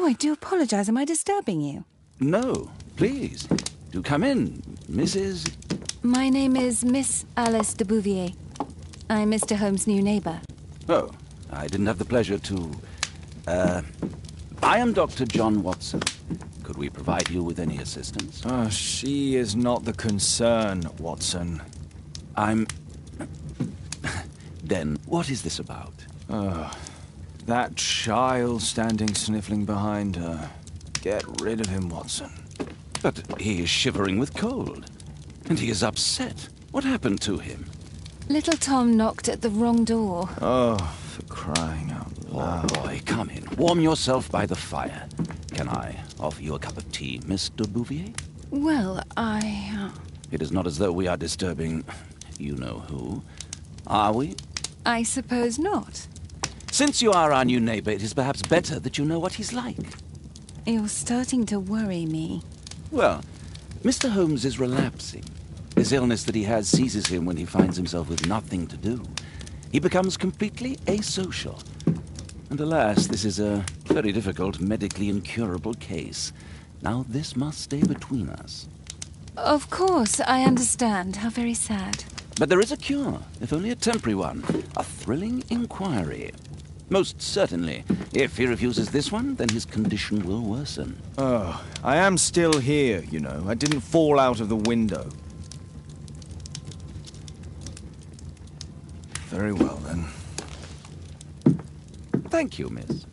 I do apologize. Am I disturbing you? No, please. Do come in, Mrs. My name is Miss Alice de Bouvier. I'm Mr. Holmes' new neighbor. Oh, I didn't have the pleasure to... I am Dr. John Watson. Could we provide you with any assistance? Oh, she is not the concern, Watson. I'm... Then, what is this about? That child standing sniffling behind her. Get rid of him, Watson. But he is shivering with cold. And he is upset. What happened to him? Little Tom knocked at the wrong door. Oh, for crying out loud. Oh, boy, come in. Warm yourself by the fire. Can I offer you a cup of tea, Mr. Bouvier? Well, It is not as though we are disturbing you-know-who. Are we? I suppose not. Since you are our new neighbor, it is perhaps better that you know what he's like. You're starting to worry me. Well, Mr. Holmes is relapsing. This illness that he has seizes him when he finds himself with nothing to do. He becomes completely asocial. And alas, this is a very difficult, medically incurable case. Now, this must stay between us. Of course, I understand. How very sad. But there is a cure, if only a temporary one. A thrilling inquiry. Most certainly. If he refuses this one, then his condition will worsen. Oh, I am still here, you know. I didn't fall out of the window. Very well, then. Thank you, miss.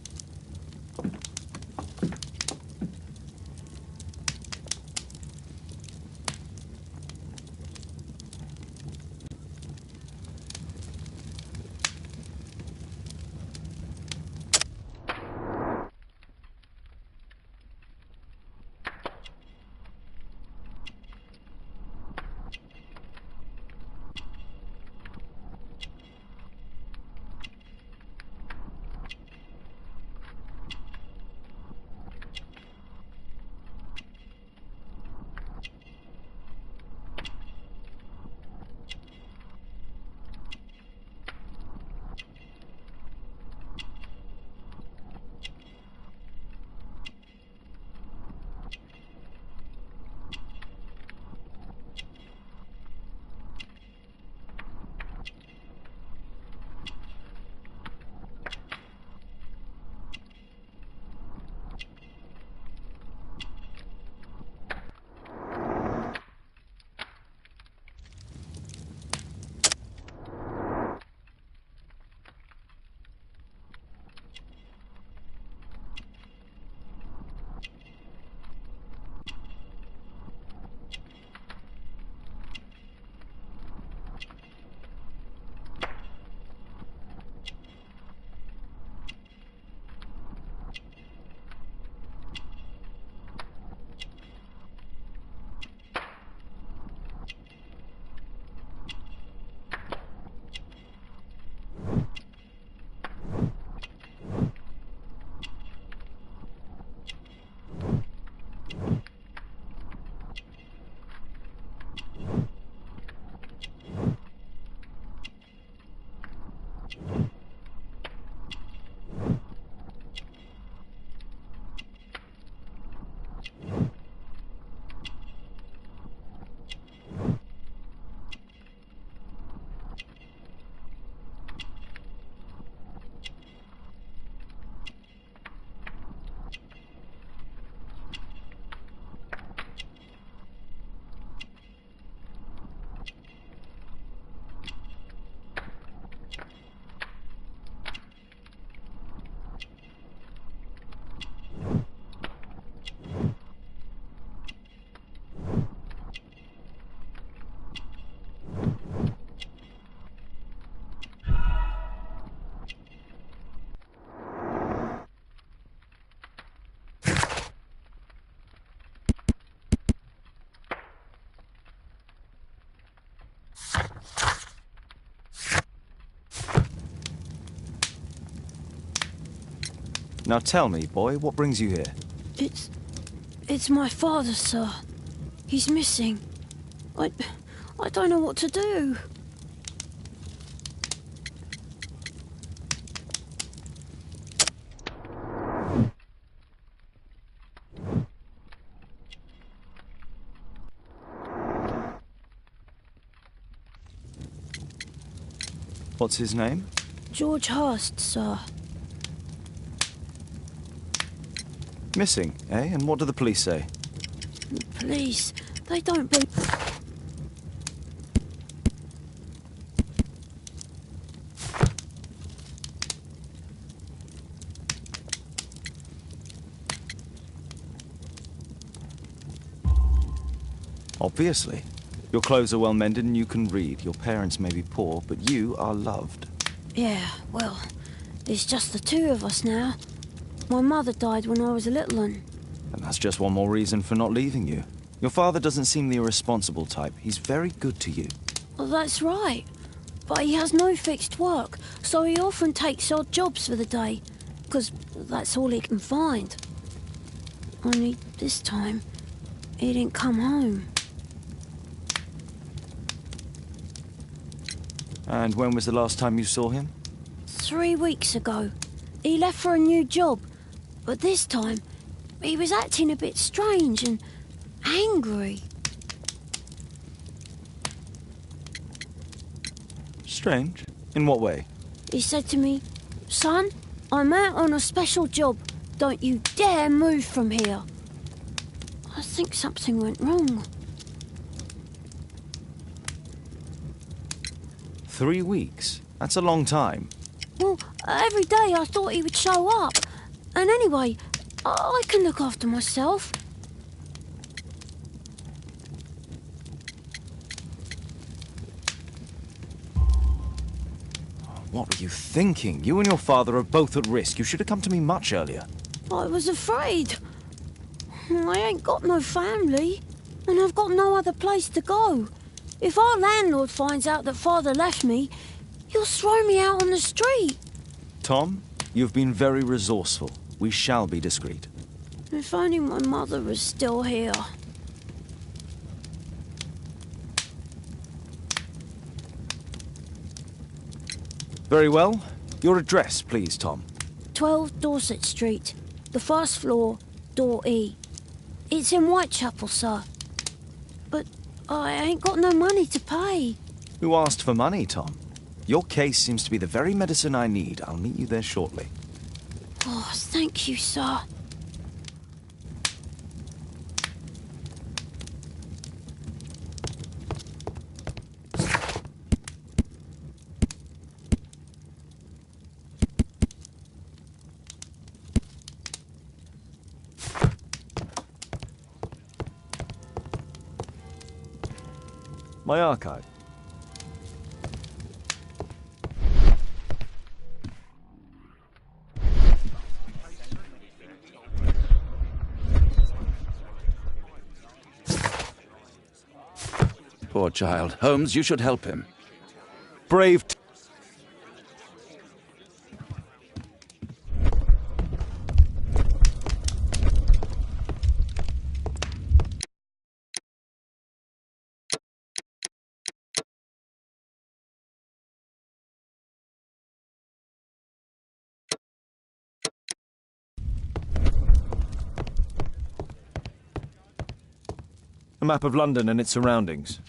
Now tell me, boy, what brings you here? It's my father, sir. He's missing. I don't know what to do. What's his name? George Hurst, sir. Missing, eh? And what do the police say? The police, they don't believe... Obviously. Your clothes are well mended and you can read. Your parents may be poor, but you are loved. Yeah, well, it's just the two of us now. My mother died when I was a little one. And that's just one more reason for not leaving you. Your father doesn't seem the irresponsible type. He's very good to you. Well, that's right. But he has no fixed work, so he often takes odd jobs for the day, because that's all he can find. Only this time, he didn't come home. And when was the last time you saw him? 3 weeks ago. He left for a new job, but this time, he was acting a bit strange and angry. Strange? In what way? He said to me, "Son, I'm out on a special job. Don't you dare move from here." I think something went wrong. 3 weeks? That's a long time. Well, every day I thought he would show up. And anyway, I can look after myself. What were you thinking? You and your father are both at risk. You should have come to me much earlier. I was afraid. I ain't got no family, and I've got no other place to go. If our landlord finds out that Father left me, he'll throw me out on the street. Tom, you've been very resourceful. We shall be discreet. If only my mother was still here. Very well. Your address, please, Tom. 12 Dorset Street, the first floor, door E. It's in Whitechapel, sir. But I ain't got no money to pay. Who asked for money, Tom? Your case seems to be the very medicine I need. I'll meet you there shortly. Oh, thank you, sir. My archive. Poor child. Holmes, you should help him. Brave... A map of London and its surroundings.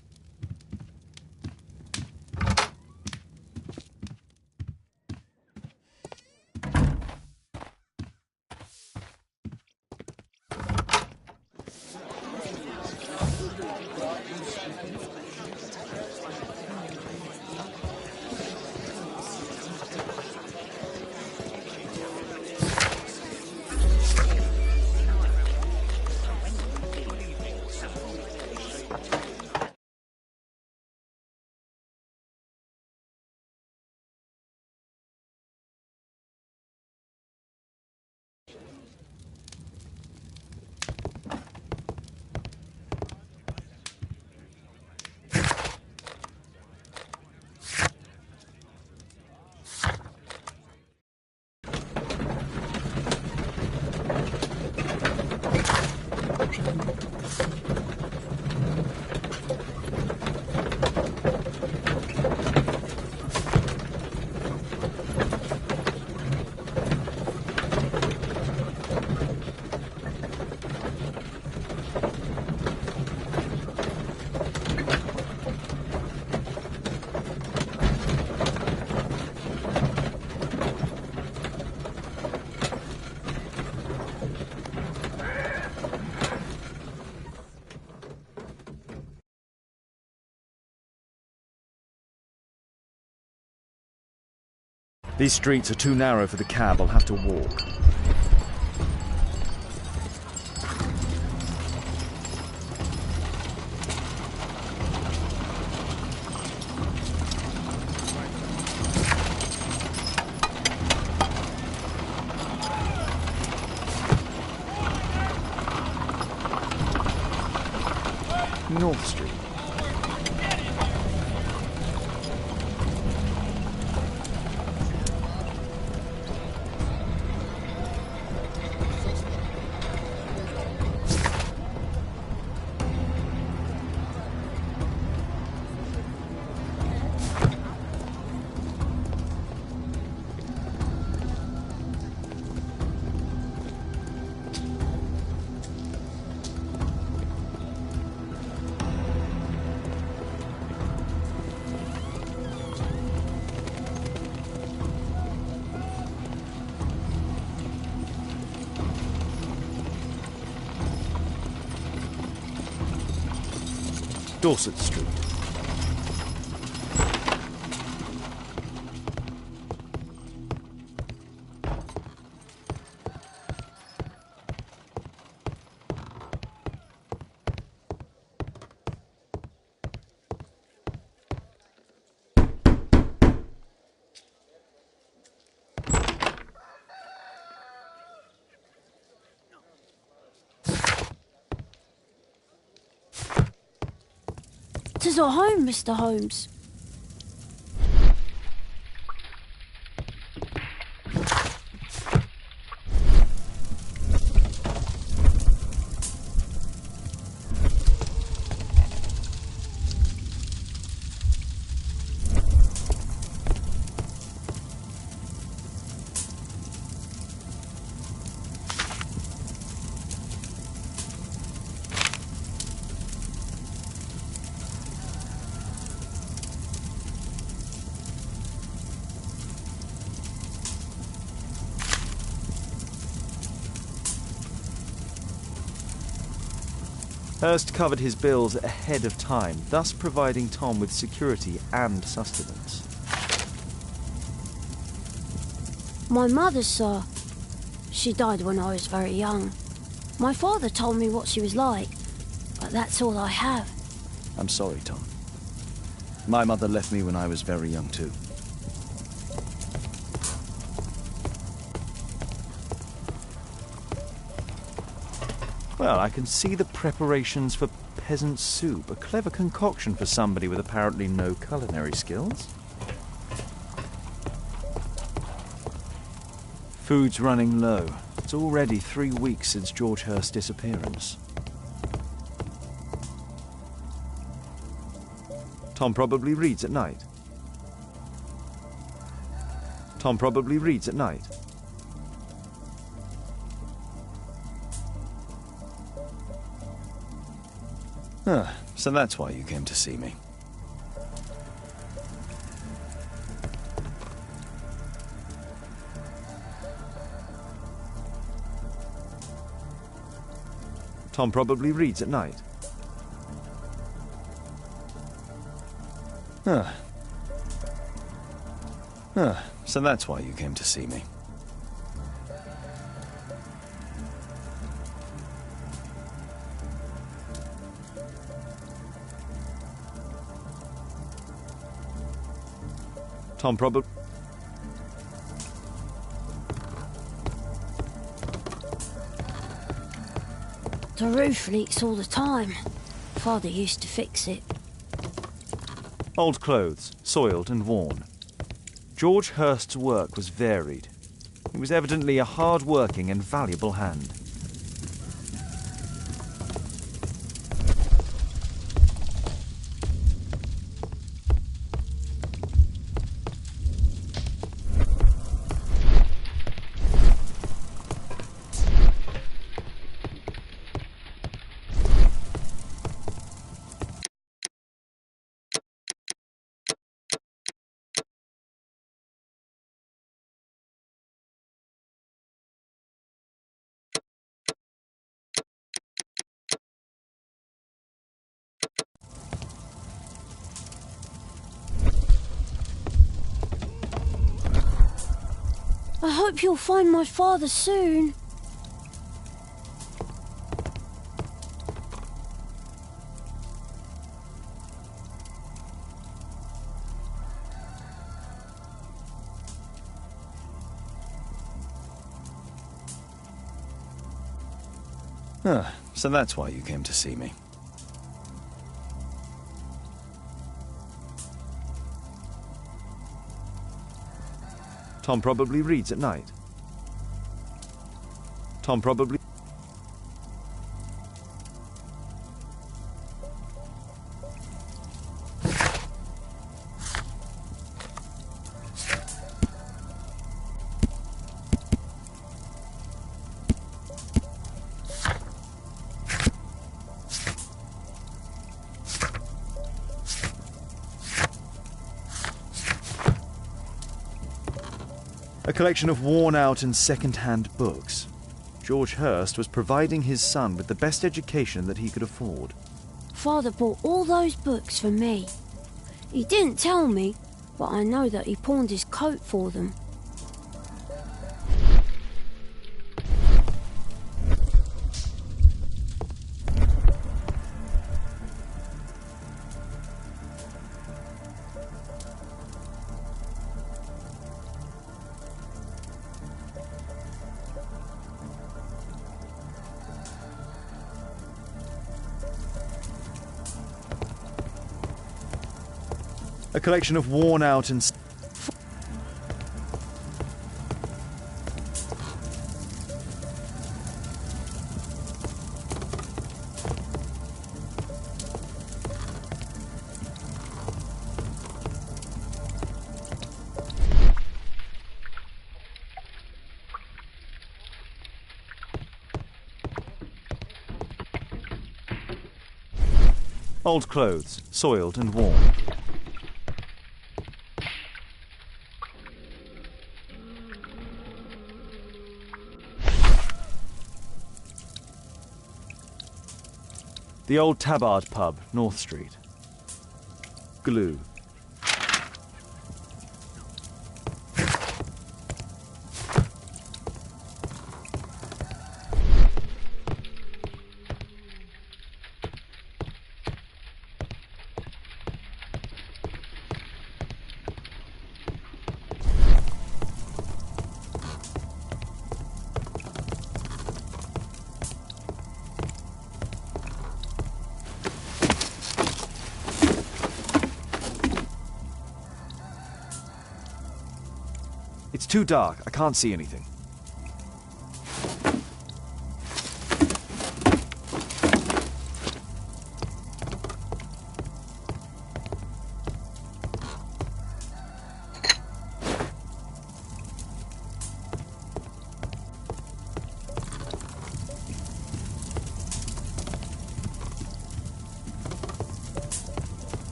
These streets are too narrow for the cab. I'll have to walk. North Street. Dorset Street. Tis our home, Mr. Holmes. Hurst covered his bills ahead of time, thus providing Tom with security and sustenance. My mother, sir. She died when I was very young. My father told me what she was like, but that's all I have. I'm sorry, Tom. My mother left me when I was very young too. Well, I can see the preparations for peasant soup, a clever concoction for somebody with apparently no culinary skills. Food's running low. It's already 3 weeks since George Hurst's disappearance. Tom probably reads at night. Tom probably reads at night. Ah, so that's why you came to see me. Tom probably reads at night. So that's why you came to see me. Tom probably... The roof leaks all the time. Father used to fix it. Old clothes, soiled and worn. George Hurst's work was varied. He was evidently a hard-working and valuable hand. I hope you'll find my father soon. Ah, so that's why you came to see me. Tom probably reads at night. Tom probably... A collection of worn-out and second-hand books. George Hurst was providing his son with the best education that he could afford. Father bought all those books for me. He didn't tell me, but I know that he pawned his coat for them. A collection of worn-out and... Old clothes, soiled and worn. The old Tabard pub, North Street. Glue. It's too dark. I can't see anything.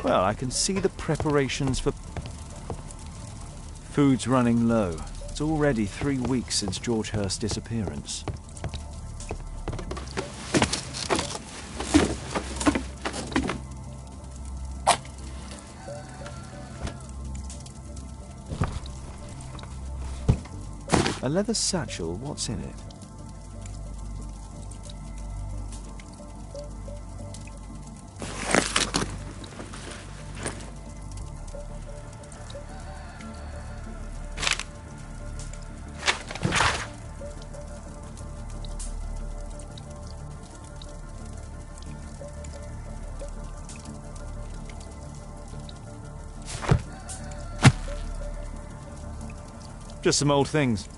Well, I can see the preparations for... Food's running low. It's already 3 weeks since George Hurst's disappearance. A leather satchel, what's in it? Just some old things.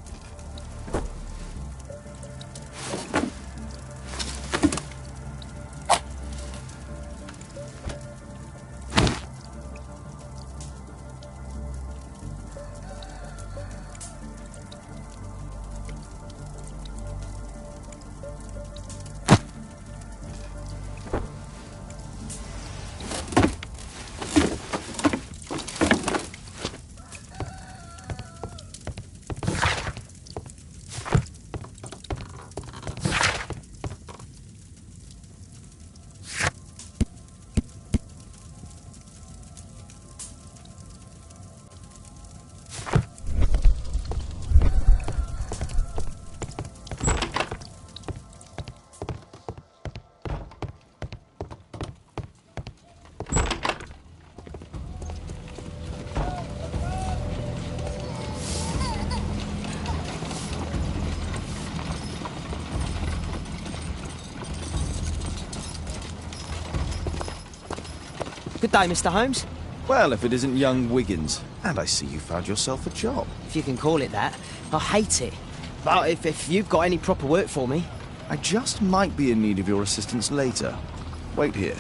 Good day, Mr. Holmes. Well, if it isn't young Wiggins. And I see you found yourself a job. If you can call it that. I hate it. But if you've got any proper work for me... I just might be in need of your assistance later. Wait here.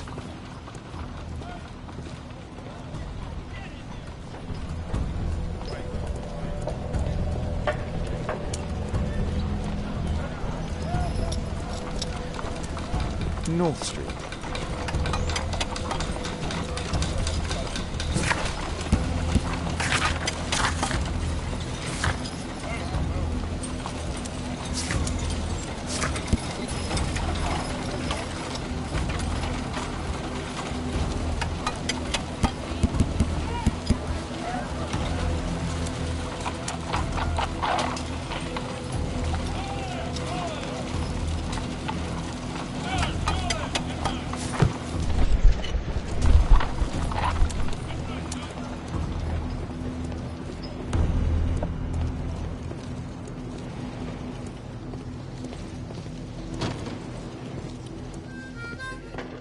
North Street.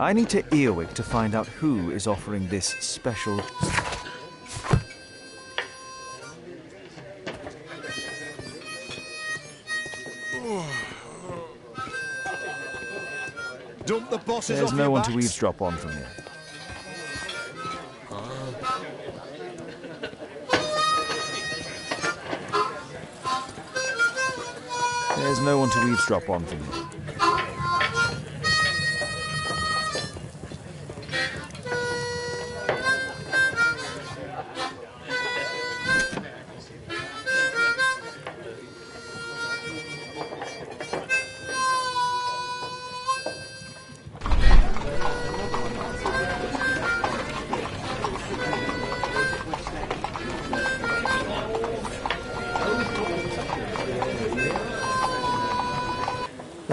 I need to earwig to find out who is offering this special... Dump the bosses There's off no your one to backs. eavesdrop on from here. There's no one to eavesdrop on from here.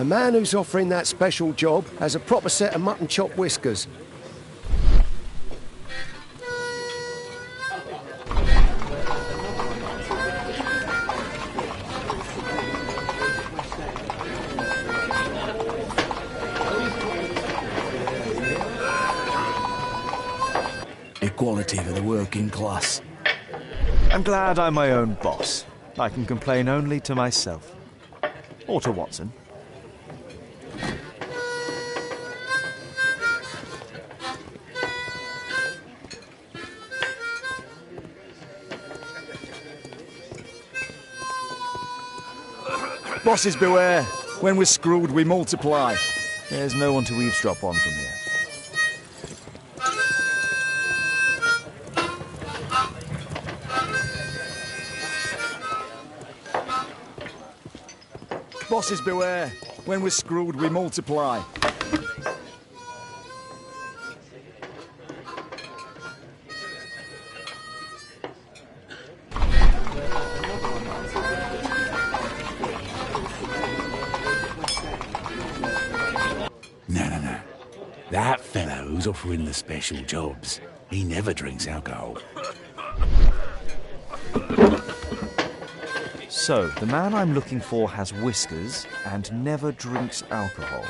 The man who's offering that special job has a proper set of mutton chop whiskers. Equality for the working class. I'm glad I'm my own boss. I can complain only to myself. Or to Watson. Bosses beware. When we're screwed, we multiply. There's no one to eavesdrop on from here. Bosses beware. When we're screwed, we multiply. No. That fellow who's offering the special jobs, he never drinks alcohol. So, the man I'm looking for has whiskers and never drinks alcohol.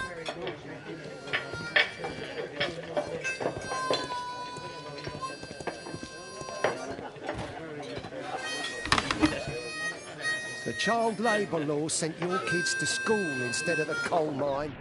The child labour law sent your kids to school instead of the coal mine.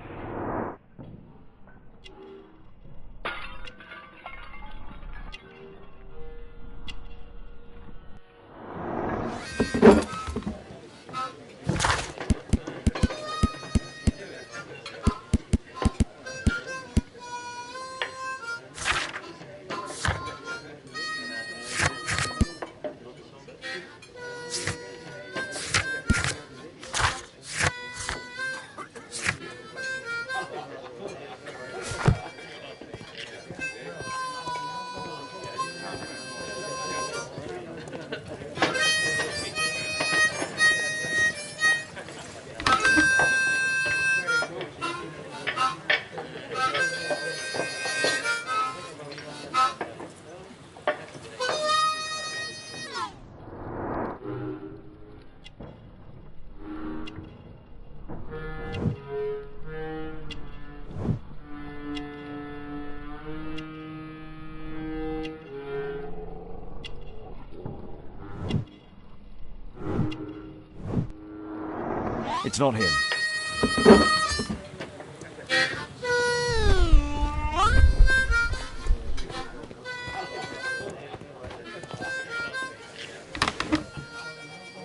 It's not him.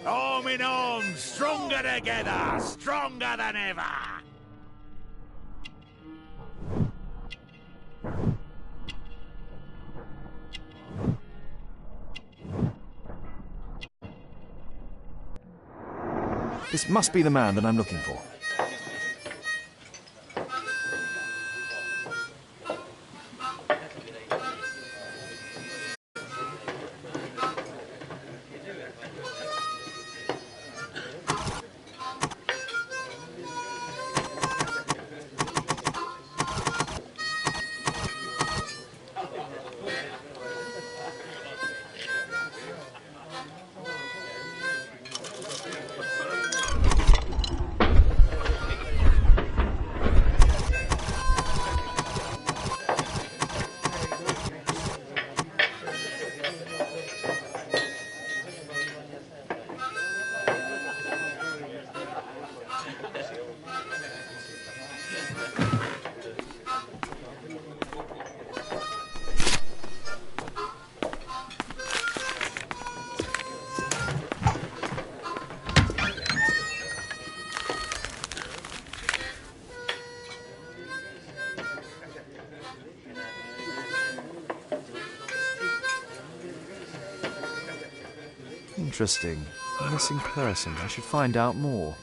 Arm in arm, stronger together, stronger than ever. This must be the man that I'm looking for. Interesting. A missing person. I should find out more.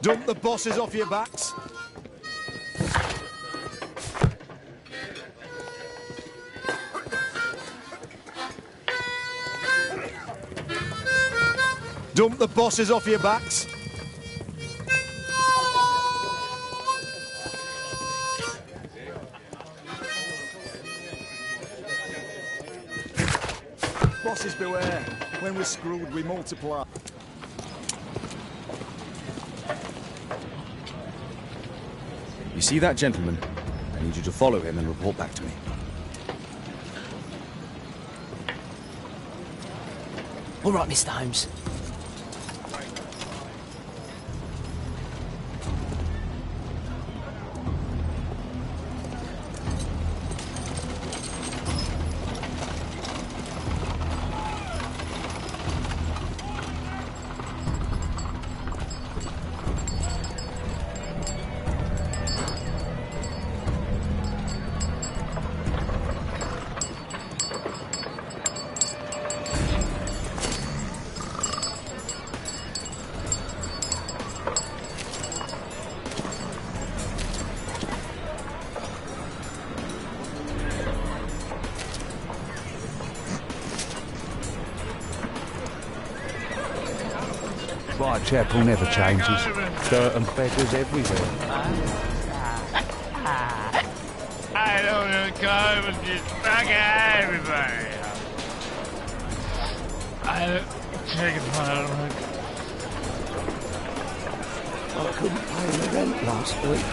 Dump the bosses off your backs. Dump the bosses off your backs. Bosses beware. When we're screwed, we multiply. You see that gentleman? I need you to follow him and report back to me. All right, Mr. Holmes. Whitechapel never changes. Dirt and beggars everywhere. I don't want to come and just fuck everybody. I take it fun. I couldn't pay the rent last week.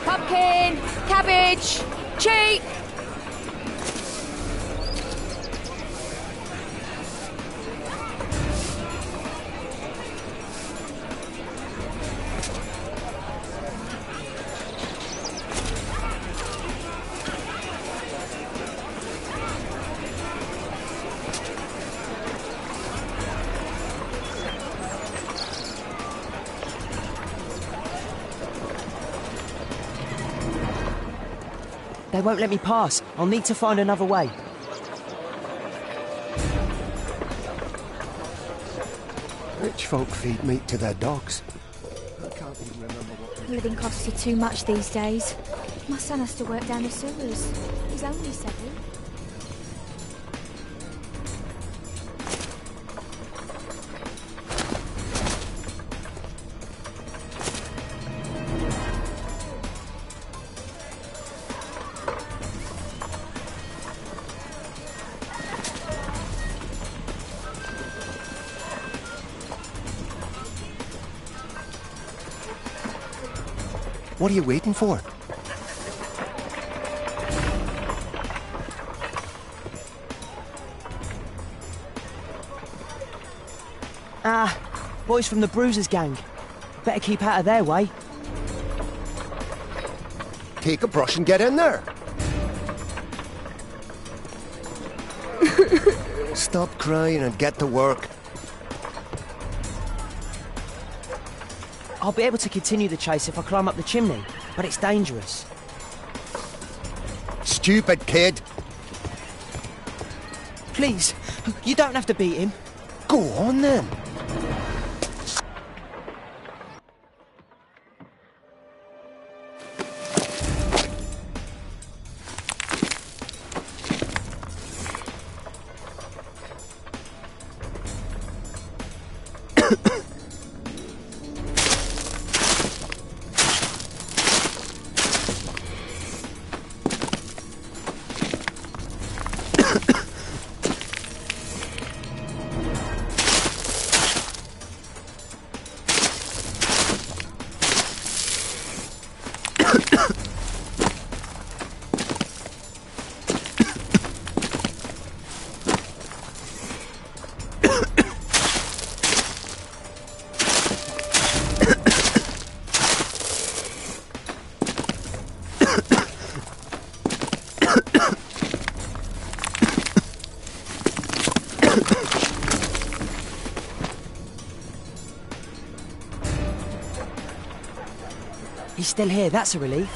Pumpkin! Cabbage! Cheap! They won't let me pass. I'll need to find another way. Rich folk feed meat to their dogs. I can't even remember what... Living costs are too much these days. My son has to work down the sewers. He's only 7. What are you waiting for? Boys from the Bruisers gang. Better keep out of their way. Take a brush and get in there. Stop crying and get to work. I'll be able to continue the chase if I climb up the chimney, but it's dangerous. Stupid kid. Please, you don't have to beat him. Go on then. He's still here, that's a relief.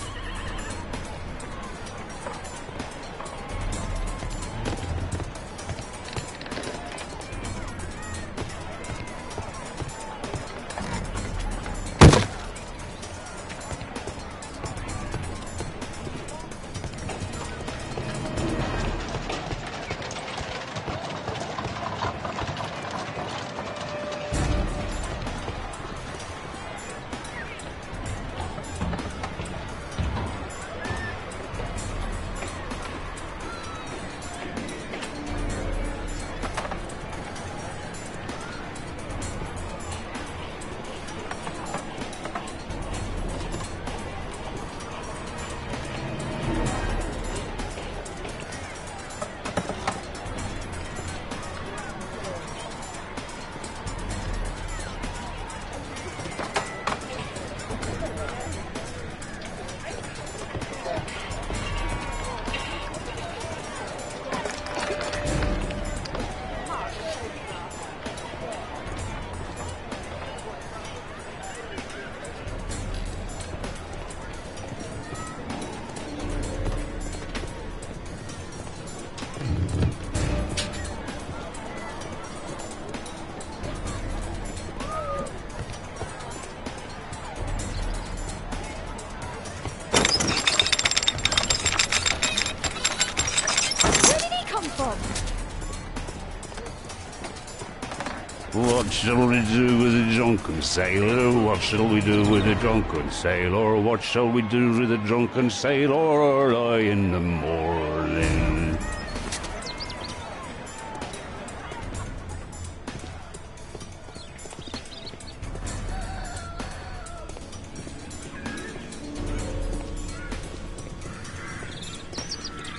What shall we do with a drunken sailor? What shall we do with a drunken sailor? What shall we do with a drunken sailor early in the morning?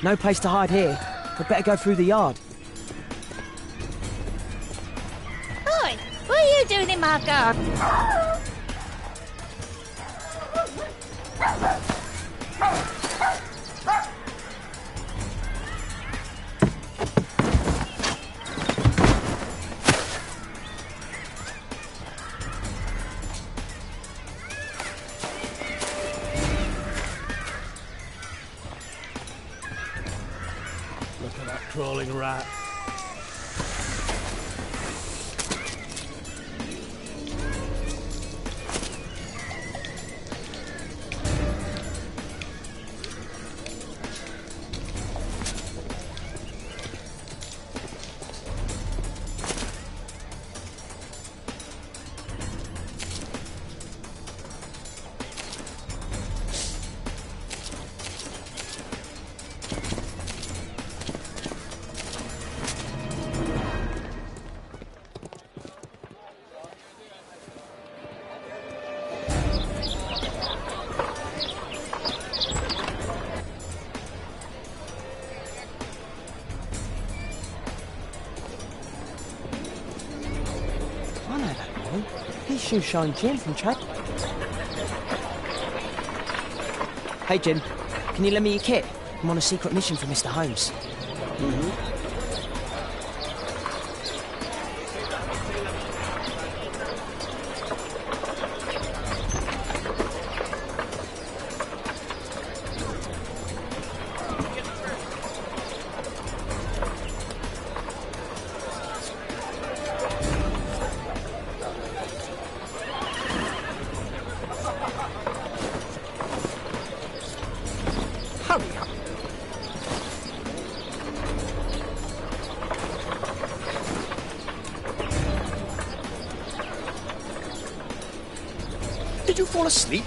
No place to hide here. We'd better go through the yard. Oi! What are you doing in my garden? Look at that crawling rat. that boy. He's Shoeshine Jim from Trade. Hey, Jim. Can you lend me your kit? I'm on a secret mission for Mr. Holmes. Hurry up. Did you fall asleep?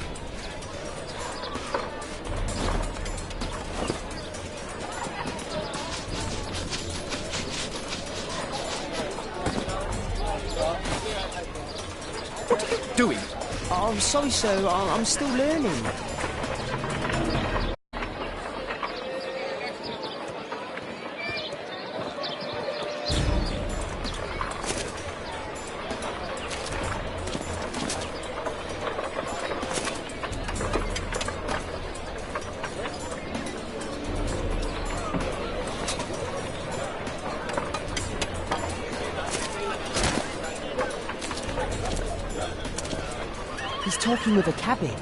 What are you doing? Oh, I'm sorry, sir. I'm still learning. He's talking with a cabby.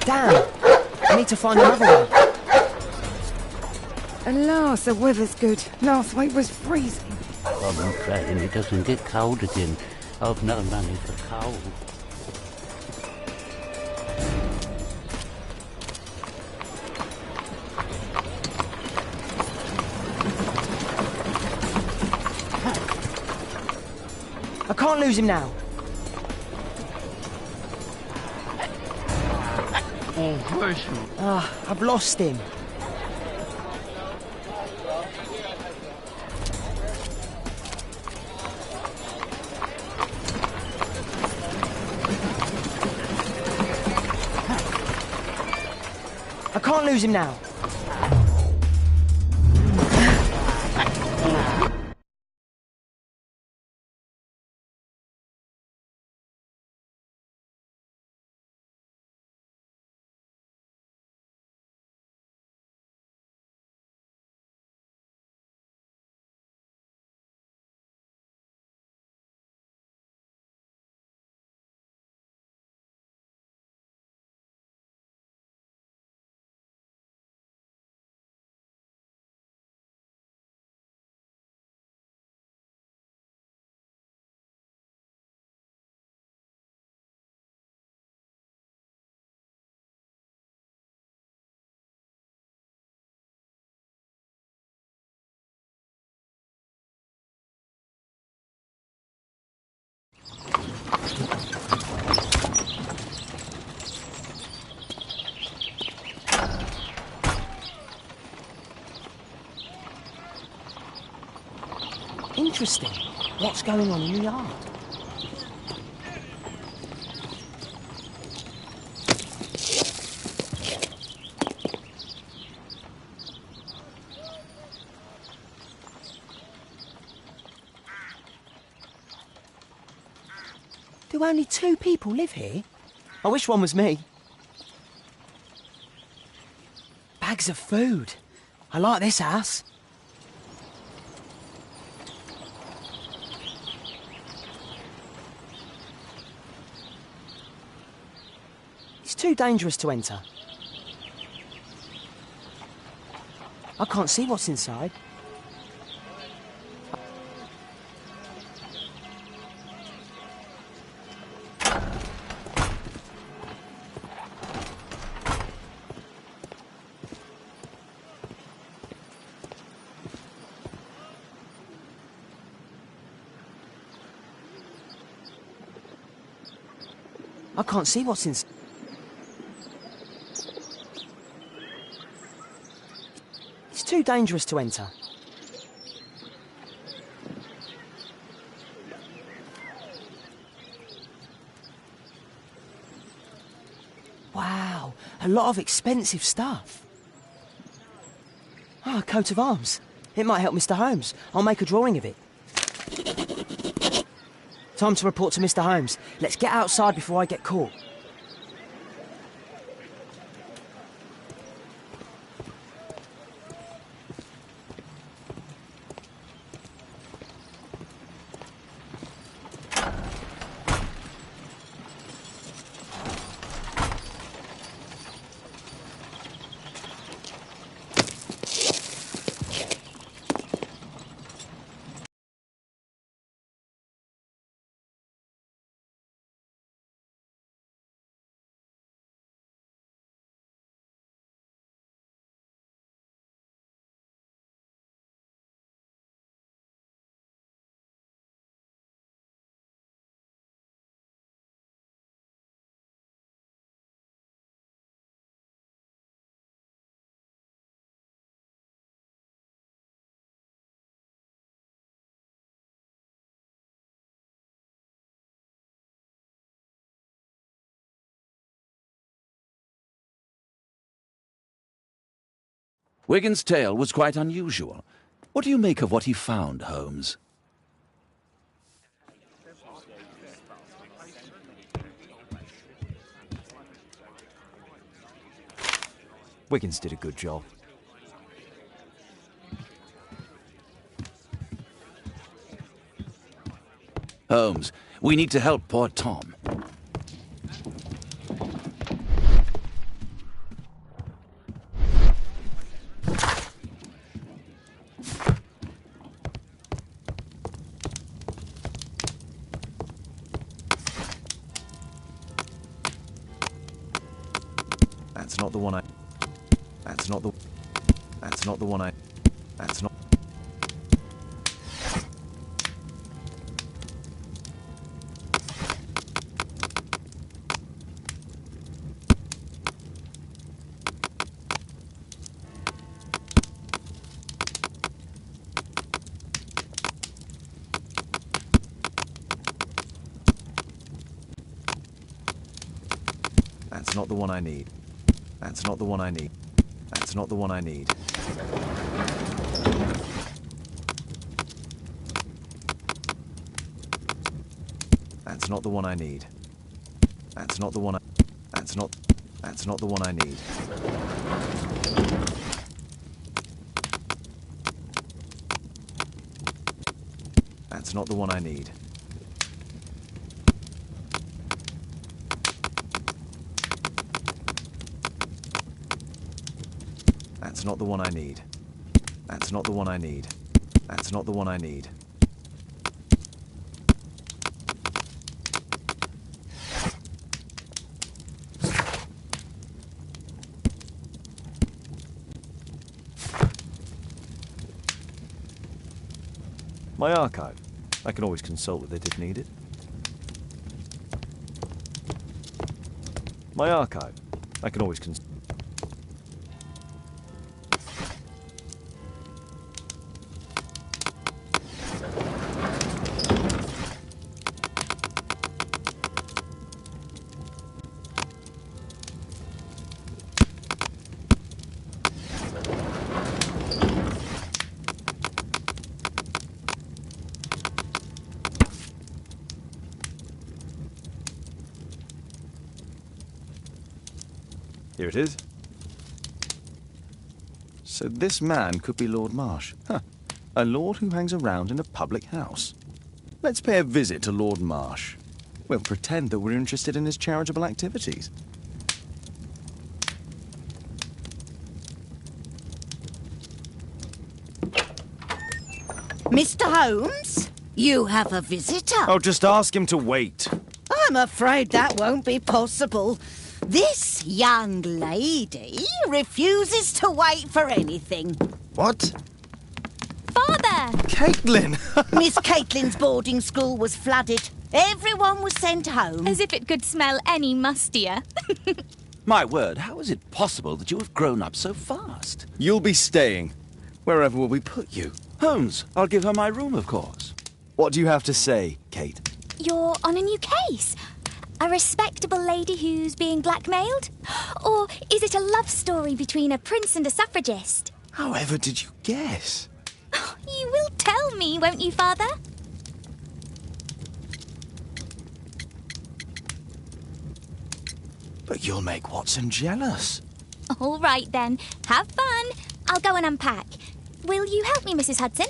Damn! I need to find another one. Alas, the weather's good. Last week was freezing. I'm praying it doesn't get cold again. I've no money for coal. I can't lose him now. Oh, bless you. I've lost him. I can't lose him now. Interesting. What's going on in the yard? Do only 2 people live here? I wish one was me. Bags of food. I like this house. It's too dangerous to enter. I can't see what's inside. I can't see what's inside. It's too dangerous to enter. Wow, a lot of expensive stuff. Ah, a coat of arms. It might help Mr. Holmes. I'll make a drawing of it. Time to report to Mr. Holmes. Let's get outside before I get caught. Wigan's tale was quite unusual. What do you make of what he found, Holmes? Wiggins did a good job. Holmes, we need to help poor Tom. That's not the one I... That's not the one I... That's not... That's not the one I need. That's not the one I need. That's not the one I need. That's not the one I need. That's not the one I... That's not the one I need. That's not the one I need. That's not the one I need. That's not the one I need. That's not the one I need. My archive. I can always consult with it if needed. My archive. I can always consult. Here it is. So this man could be Lord Marsh. Huh. A lord who hangs around in a public house. Let's pay a visit to Lord Marsh. We'll pretend that we're interested in his charitable activities. Mr. Holmes, you have a visitor. Oh, just ask him to wait. I'm afraid that won't be possible. This young lady refuses to wait for anything. What? Father! Caitlin! Miss Caitlin's boarding school was flooded. Everyone was sent home. As if it could smell any mustier. My word, how is it possible that you have grown up so fast? You'll be staying. Wherever will we put you? Holmes, I'll give her my room, of course. What do you have to say, Kate? You're on a new case. A respectable lady who's being blackmailed? Or is it a love story between a prince and a suffragist? However did you guess? tell me, won't you, Father? But you'll make Watson jealous. All right, then. Have fun. I'll go and unpack. Will you help me, Mrs. Hudson?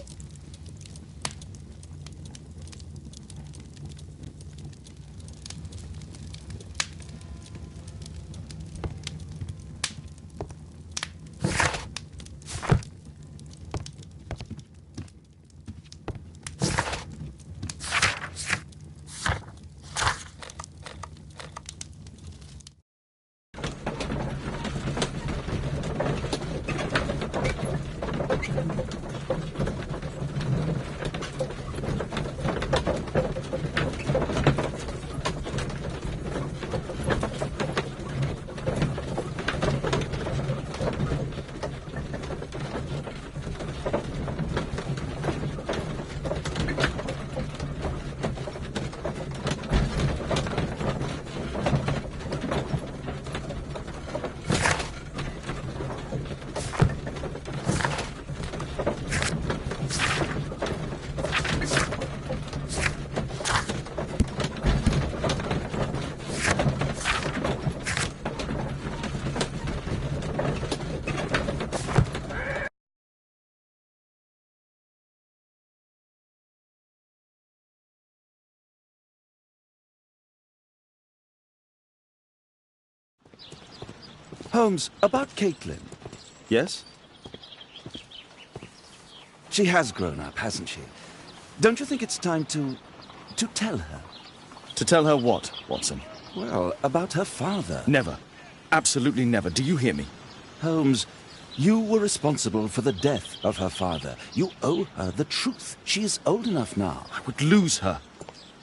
Holmes, about Caitlin. Yes? She has grown up, hasn't she? Don't you think it's time to tell her? To tell her what, Watson? Well, about her father. Never. Absolutely never. Do you hear me? Holmes, you were responsible for the death of her father. You owe her the truth. She is old enough now. I would lose her.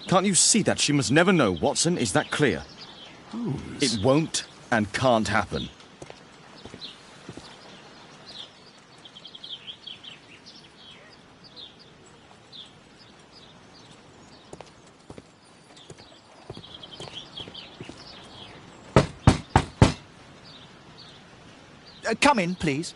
Can't you see that? She must never know, Watson. Is that clear? Holmes. It won't and can't happen. Come in, please.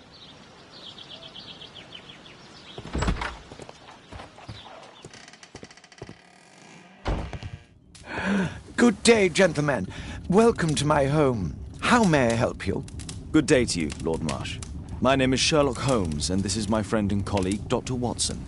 Good day, gentlemen. Welcome to my home. How may I help you? Good day to you, Lord Marsh. My name is Sherlock Holmes, and this is my friend and colleague, Dr. Watson.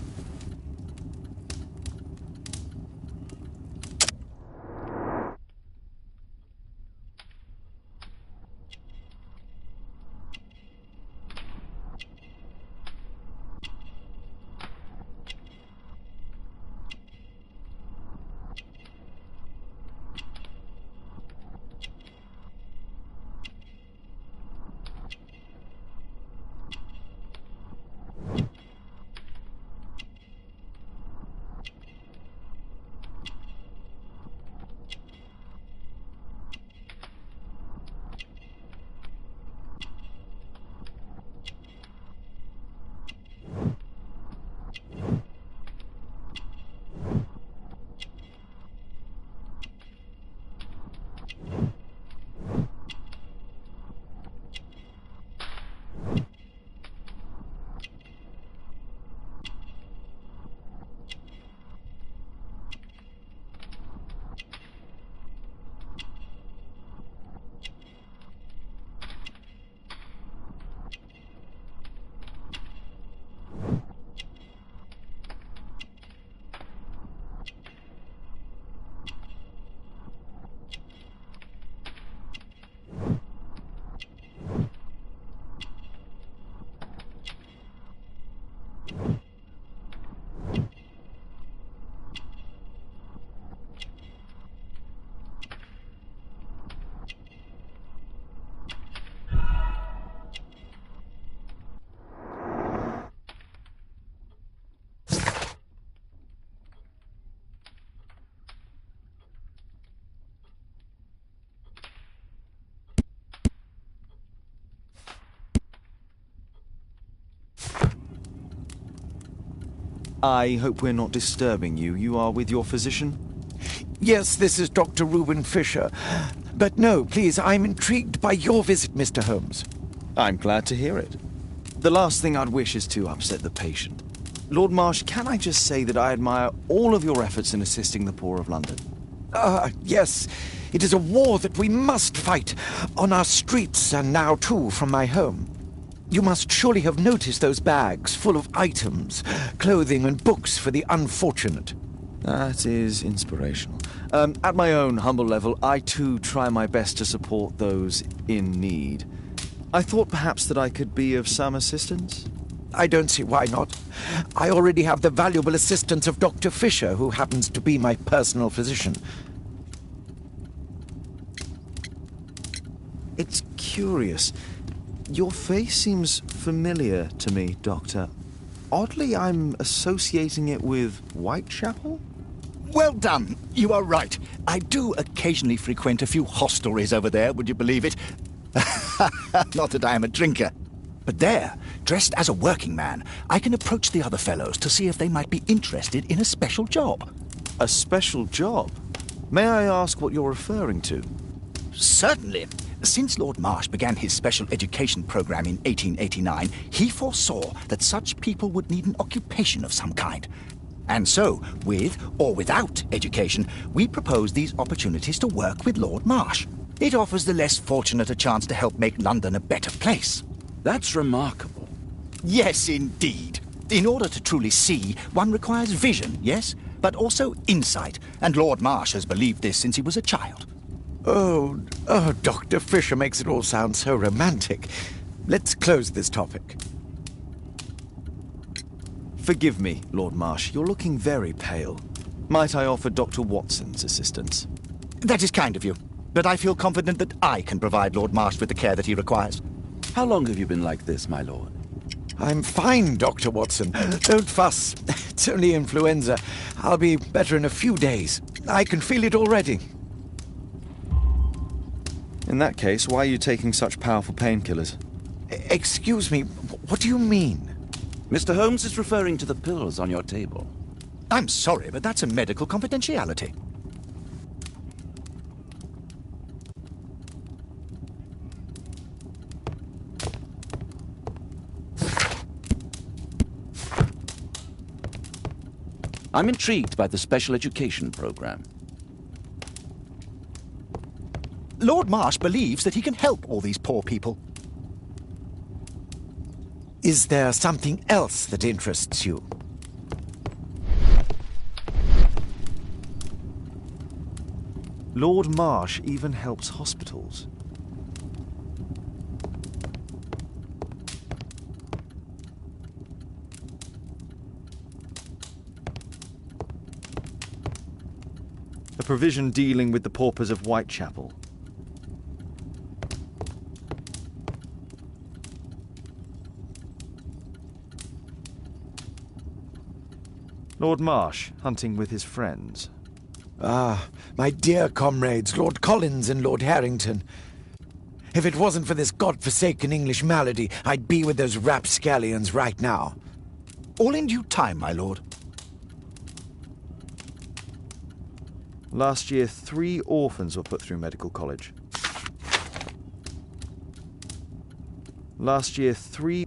I hope we're not disturbing you. You are with your physician? Yes, this is Dr. Reuben Fisher. But no, please, I'm intrigued by your visit, Mr. Holmes. I'm glad to hear it. The last thing I'd wish is to upset the patient. Lord Marsh, can I just say that I admire all of your efforts in assisting the poor of London? Yes. It is a war that we must fight, on our streets and now too from my home. You must surely have noticed those bags full of items, clothing and books for the unfortunate. That is inspirational. At my own humble level, I too try my best to support those in need. I thought perhaps that I could be of some assistance. I don't see why not. I already have the valuable assistance of Dr. Fisher, who happens to be my personal physician. It's curious. Your face seems familiar to me, Doctor. Oddly, I'm associating it with Whitechapel? Well done. You are right. I do occasionally frequent a few hostelries over there, would you believe it? Not that I am a drinker. But there, dressed as a working man, I can approach the other fellows to see if they might be interested in a special job. A special job? May I ask what you're referring to? Certainly. Since Lord Marsh began his special education program in 1889, he foresaw that such people would need an occupation of some kind. And so, with or without education, we propose these opportunities to work with Lord Marsh. It offers the less fortunate a chance to help make London a better place. That's remarkable. Yes, indeed. In order to truly see, one requires vision, yes, but also insight, and Lord Marsh has believed this since he was a child. Oh, Dr. Fisher makes it all sound so romantic. Let's close this topic. Forgive me, Lord Marsh. You're looking very pale. Might I offer Dr. Watson's assistance? That is kind of you, but I feel confident that I can provide Lord Marsh with the care that he requires. How long have you been like this, my lord? I'm fine, Dr. Watson. Don't fuss. It's only influenza. I'll be better in a few days. I can feel it already. In that case, why are you taking such powerful painkillers? Excuse me, what do you mean? Mr. Holmes is referring to the pills on your table. I'm sorry, but that's a medical confidentiality. I'm intrigued by the special education program. Lord Marsh believes that he can help all these poor people. Is there something else that interests you? Lord Marsh even helps hospitals. A provision dealing with the paupers of Whitechapel. Lord Marsh, hunting with his friends. Ah, my dear comrades, Lord Collins and Lord Harrington. If it wasn't for this godforsaken English malady, I'd be with those rapscallions right now. All in due time, my lord. Last year, 3 orphans were put through medical college. Last year, 3...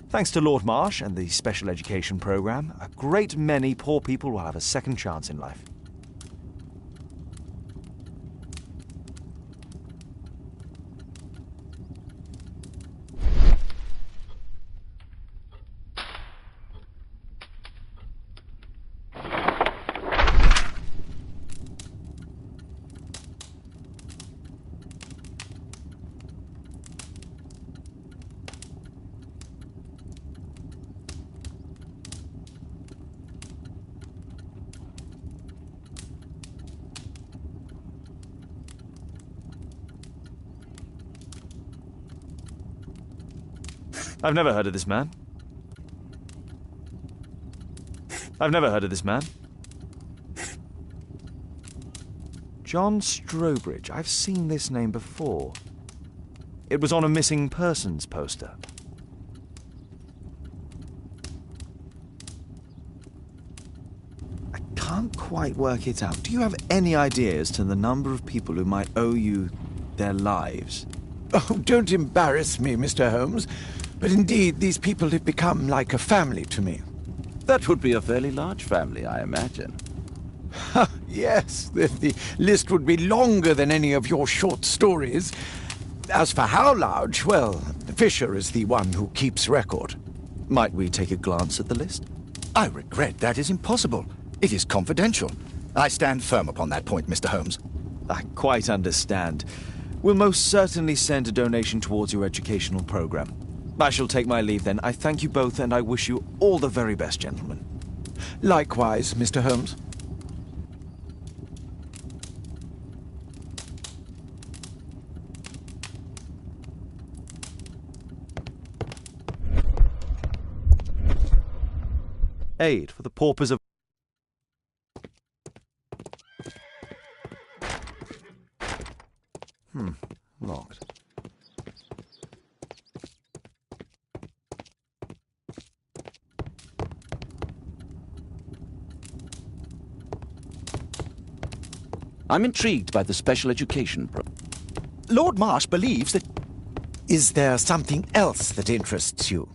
Thanks to Lord Marsh and the special education program, a great many poor people will have a second chance in life. I've never heard of this man. John Strobridge. I've seen this name before. It was on a missing persons poster. I can't quite work it out. Do you have any idea as to the number of people who might owe you their lives? Oh, don't embarrass me, Mr. Holmes. But indeed, these people have become like a family to me. That would be a fairly large family, I imagine. Yes, the list would be longer than any of your short stories. As for how large, well, Fisher is the one who keeps record. Might we take a glance at the list? I regret that is impossible. It is confidential. I stand firm upon that point, Mr. Holmes. I quite understand. We'll most certainly send a donation towards your educational program. I shall take my leave then. I thank you both and I wish you all the very best, gentlemen. Likewise, Mr. Holmes. Aid for the paupers of... Locked. I'm intrigued by the special education program. Lord Marsh believes that... Is there something else that interests you?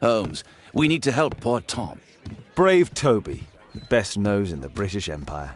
Holmes, we need to help poor Tom. Brave Toby, the best nose in the British Empire.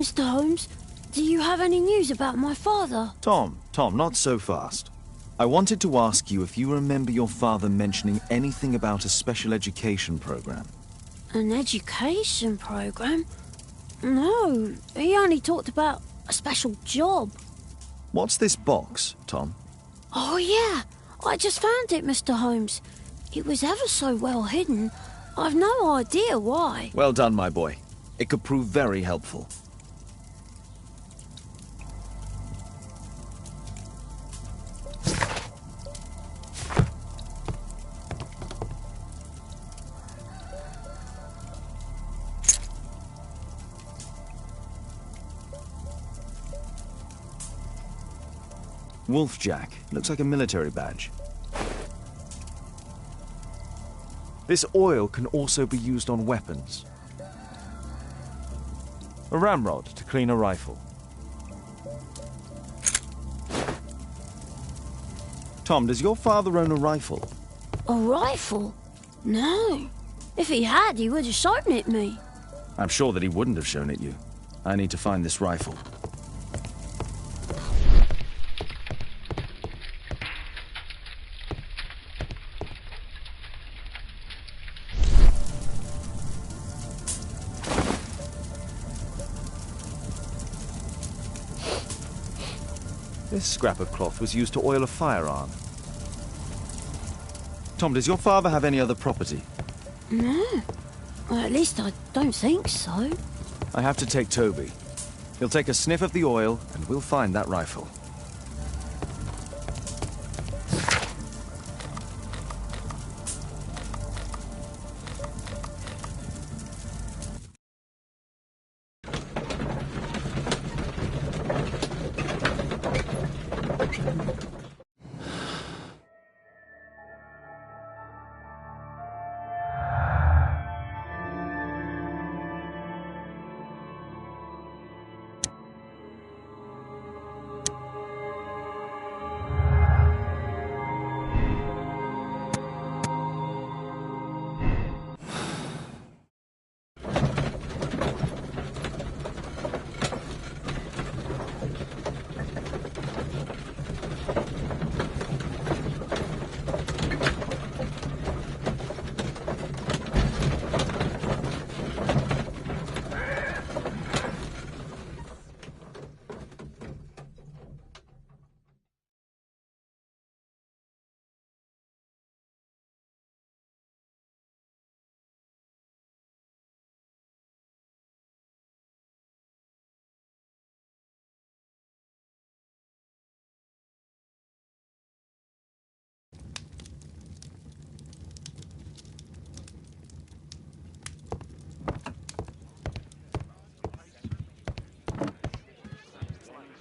Mr. Holmes, do you have any news about my father? Tom, not so fast. I wanted to ask you if you remember your father mentioning anything about a special education program. An education program? No, he only talked about a special job. What's this box, Tom? Oh, yeah. I just found it, Mr. Holmes. It was ever so well hidden. I've no idea why. Well done, my boy. It could prove very helpful. Wolfjack. Looks like a military badge. This oil can also be used on weapons. A ramrod to clean a rifle. Tom, does your father own a rifle? A rifle? No. If he had, he would have shown it me. I'm sure that he wouldn't have shown it you. I need to find this rifle. This scrap of cloth was used to oil a firearm. Tom, does your father have any other property? No. Well, at least I don't think so. I have to take Toby. He'll take a sniff of the oil, and we'll find that rifle.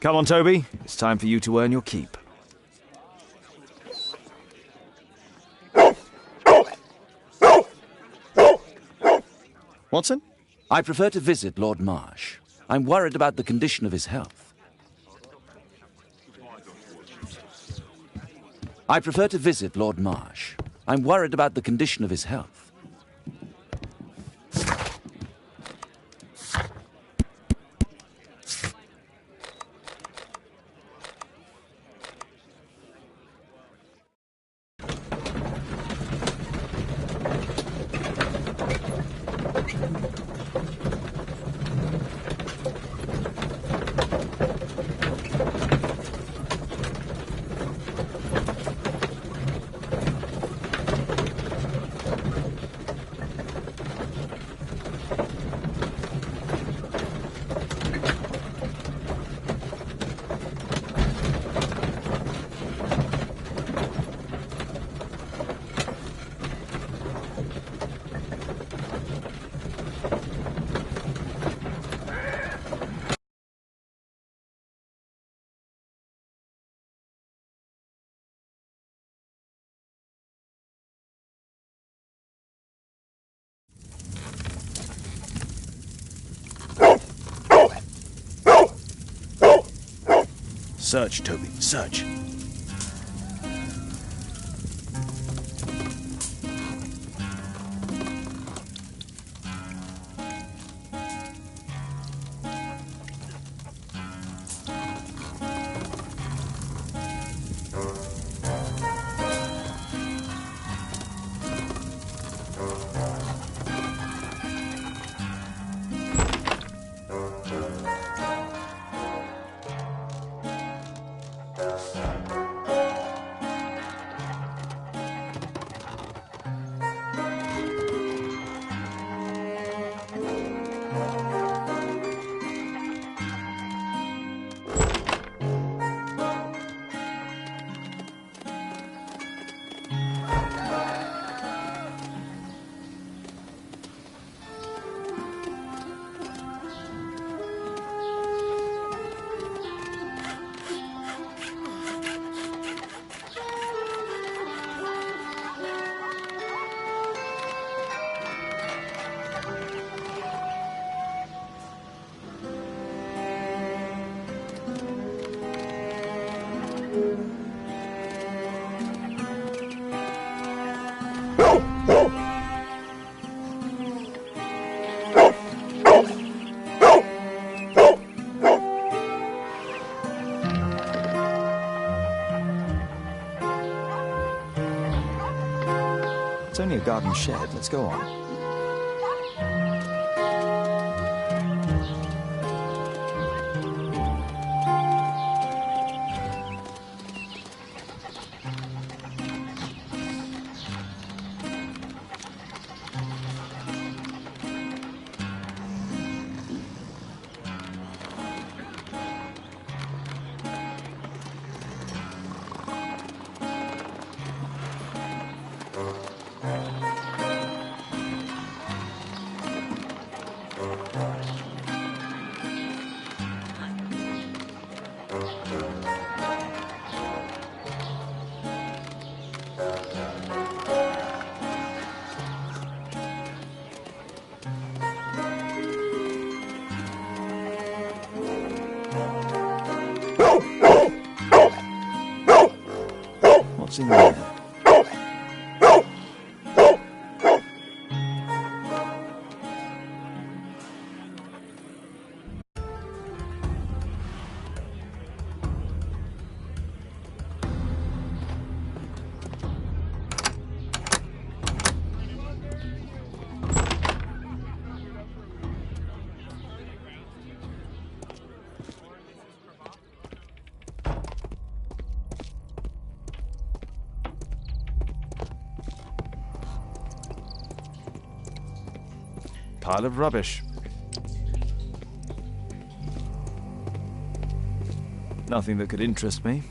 Come on, Toby. It's time for you to earn your keep. Watson? I prefer to visit Lord Marsh. I'm worried about the condition of his health. I prefer to visit Lord Marsh. I'm worried about the condition of his health. Search, Toby, search. It's only a garden shed. Let's go on. What's in there? Pile of rubbish. Nothing that could interest me.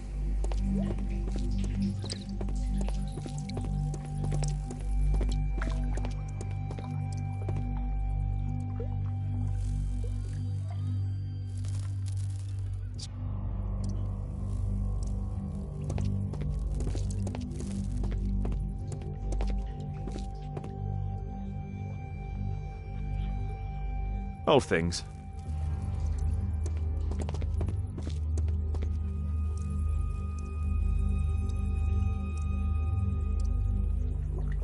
Old things.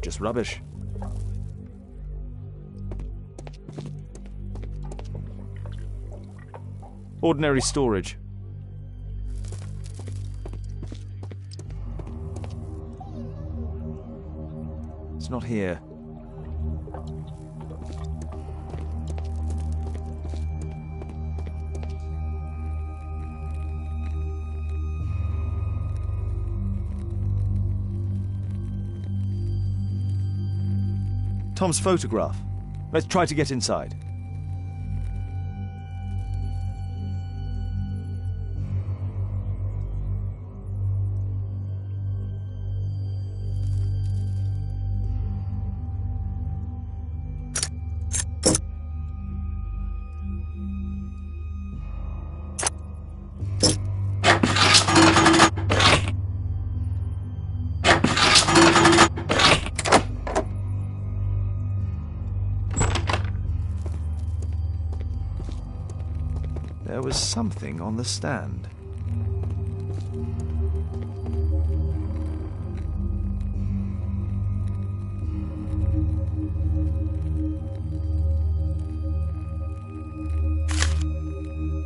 Just rubbish. Ordinary storage. It's not here. Tom's photograph. Let's try to get inside. There was something on the stand.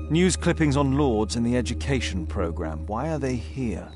News clippings on Lords in the education program. Why are they here?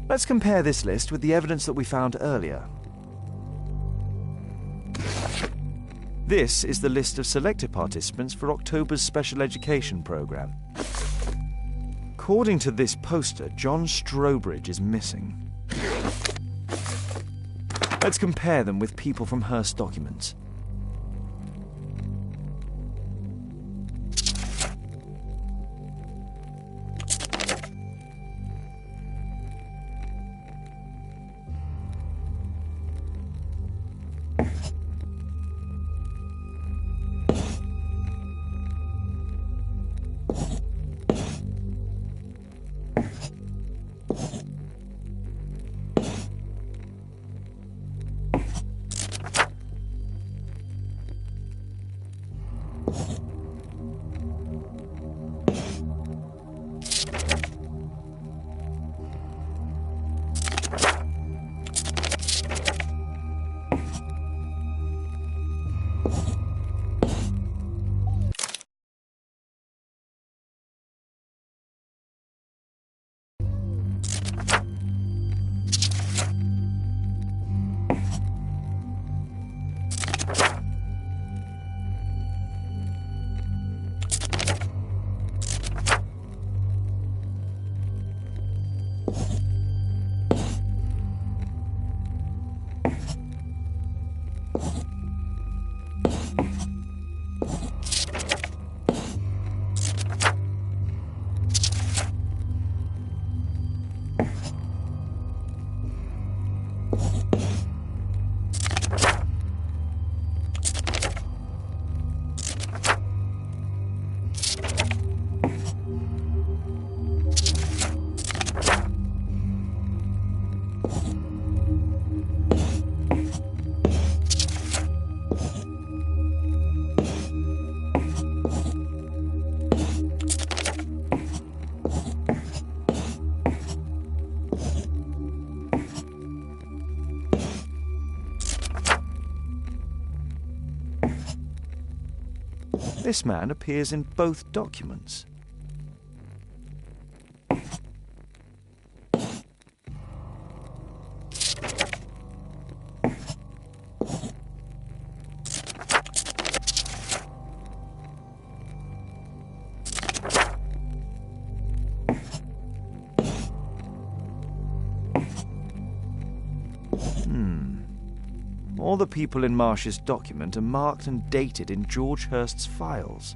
Let's compare this list with the evidence that we found earlier. This is the list of selected participants for October's special education program. According to this poster, John Strobridge is missing. Let's compare them with people from Hearst documents. This man appears in both documents. All the people in Marsh's document are marked and dated in George Hurst's files.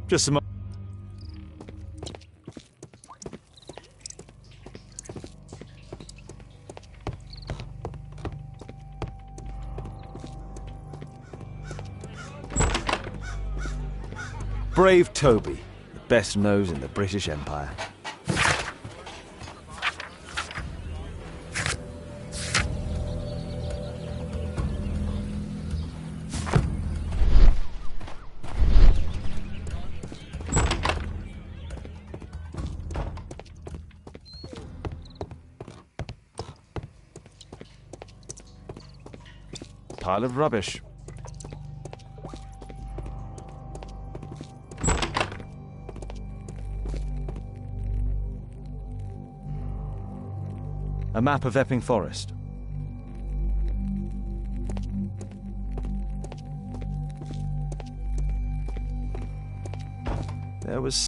Just a moment. Brave Toby, the best nose in the British Empire. Pile of rubbish. A map of Epping Forest. There was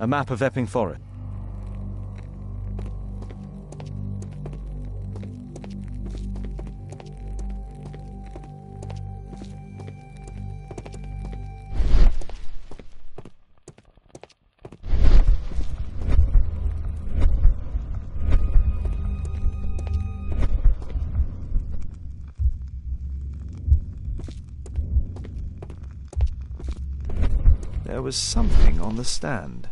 a map of Epping Forest. There was something on the stand.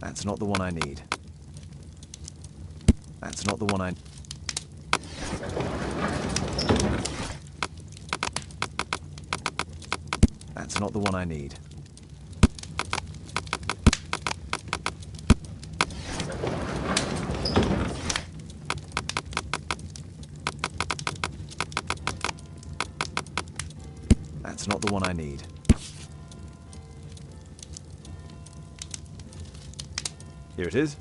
That's not the one I need. That's not the one I... That's not the one I need. That's not the one I need. Here it is.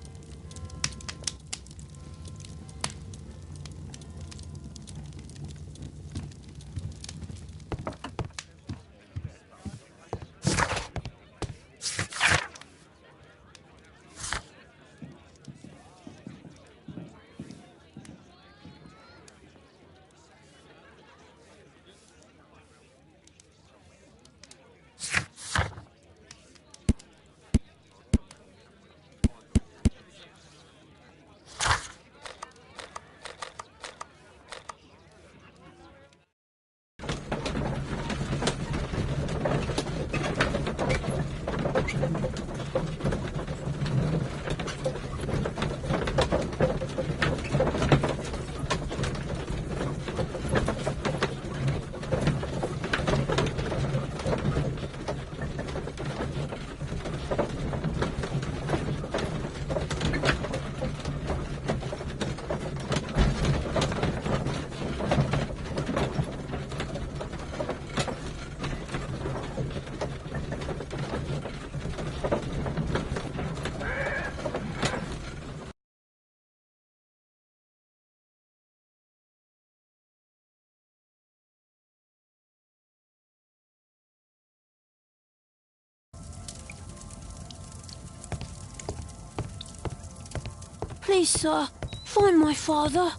Please, sir, find my father.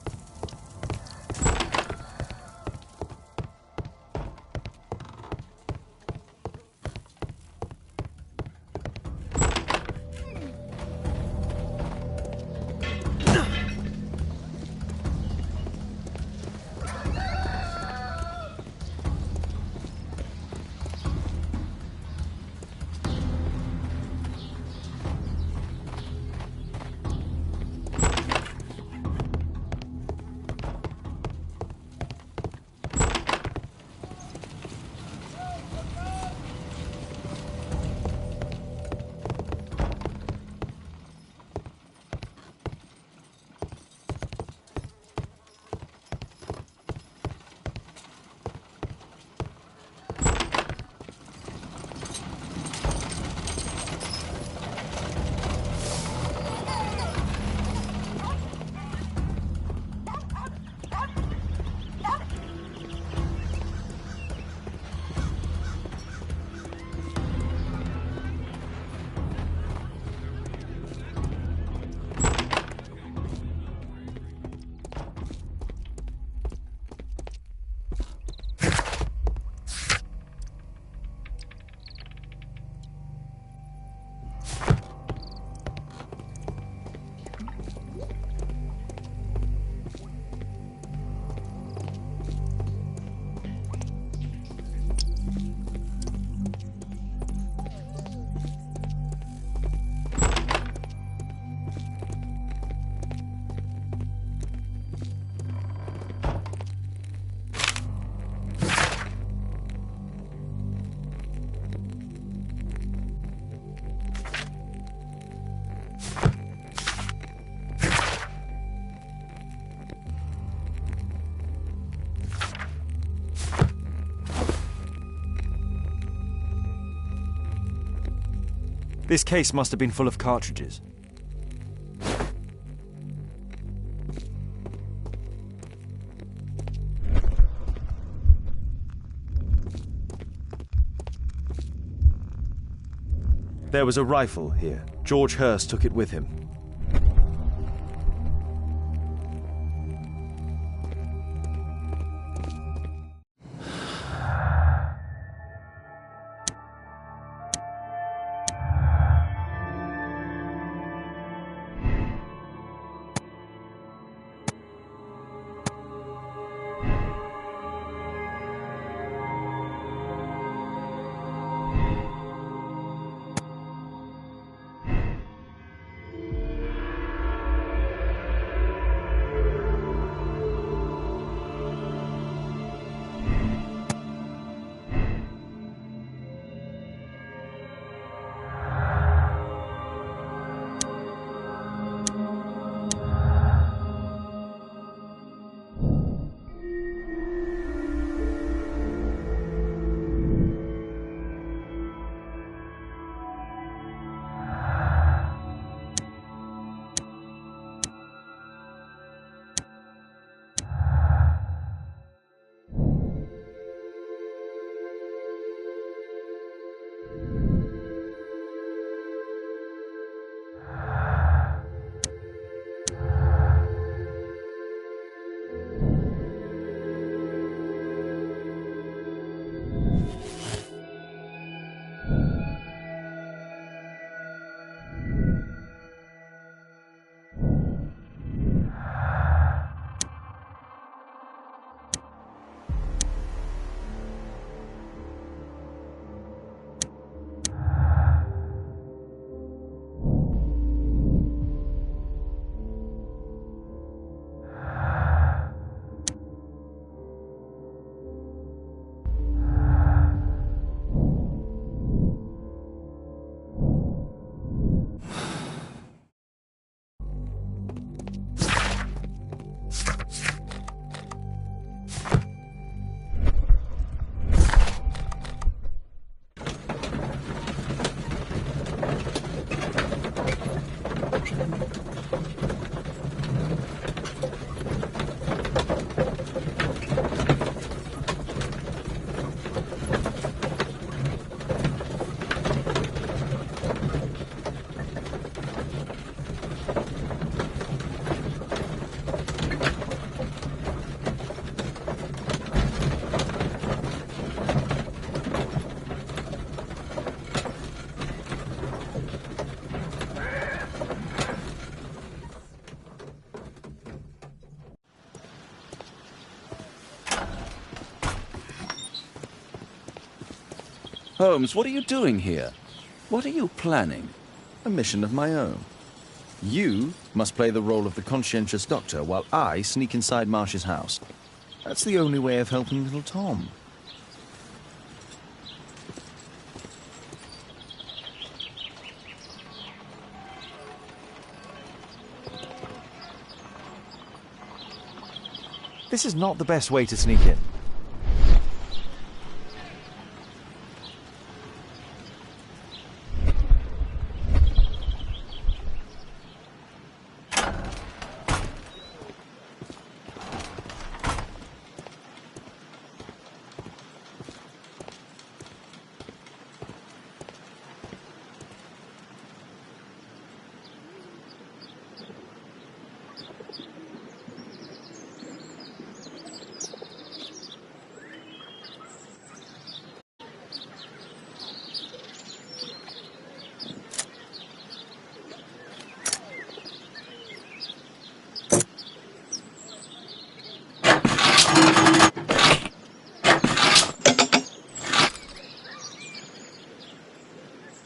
This case must have been full of cartridges. There was a rifle here. George Hurst took it with him. Holmes, what are you doing here? What are you planning? A mission of my own. You must play the role of the conscientious doctor while I sneak inside Marsh's house. That's the only way of helping little Tom. This is not the best way to sneak in.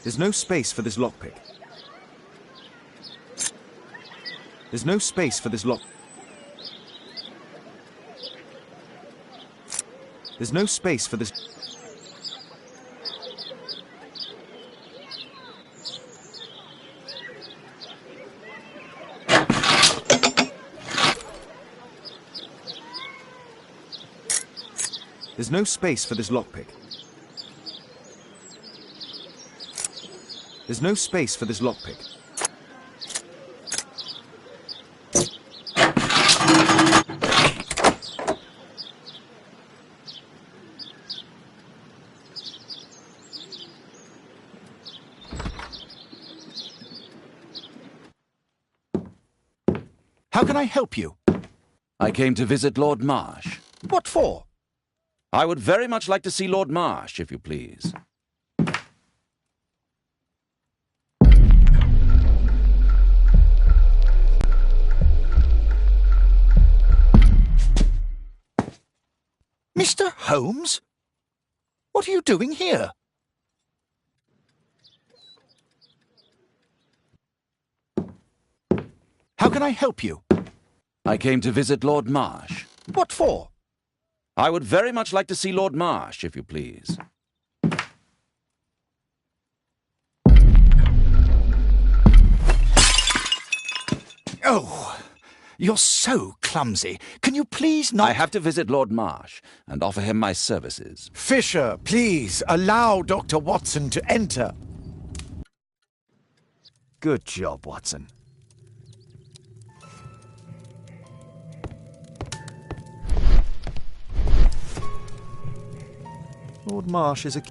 There's no space for this lockpick. There's no space for this lock. There's no space for this. There's no space for this lockpick. There's no space for this lockpick. How can I help you? I came to visit Lord Marsh. What for? I would very much like to see Lord Marsh, if you please. Mr. Holmes? What are you doing here? How can I help you? I came to visit Lord Marsh. What for? I would very much like to see Lord Marsh, if you please. Oh, you're so clumsy. Can you please not... I have to visit Lord Marsh and offer him my services. Fisher, please, allow Dr. Watson to enter. Good job, Watson. Lord Marsh is a...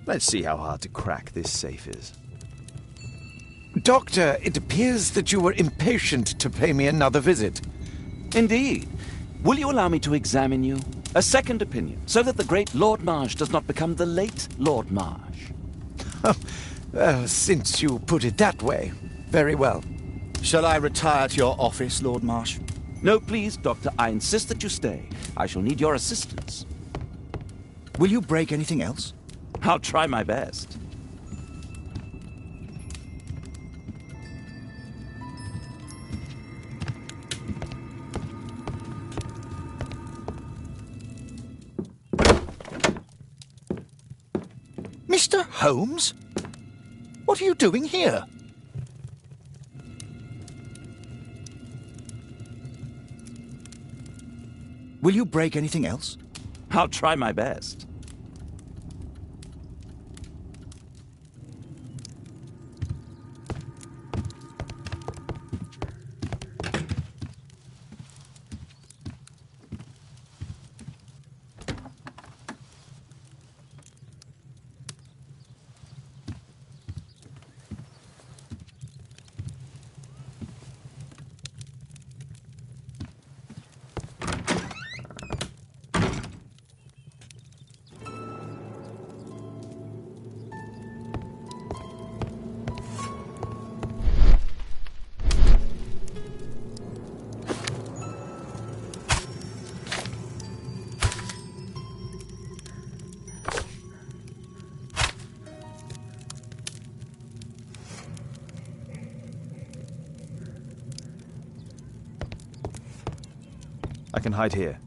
Let's see how hard to crack this safe is. Doctor, it appears that you were impatient to pay me another visit. Indeed. Will you allow me to examine you? A second opinion, so that the great Lord Marsh does not become the late Lord Marsh. Well, since you put it that way, very well. Shall I retire to your office, Lord Marsh? No, please, Doctor. I insist that you stay. I shall need your assistance. Will you break anything else? I'll try my best. Mr. Holmes? What are you doing here? Will you break anything else? I'll try my best. I can hide here.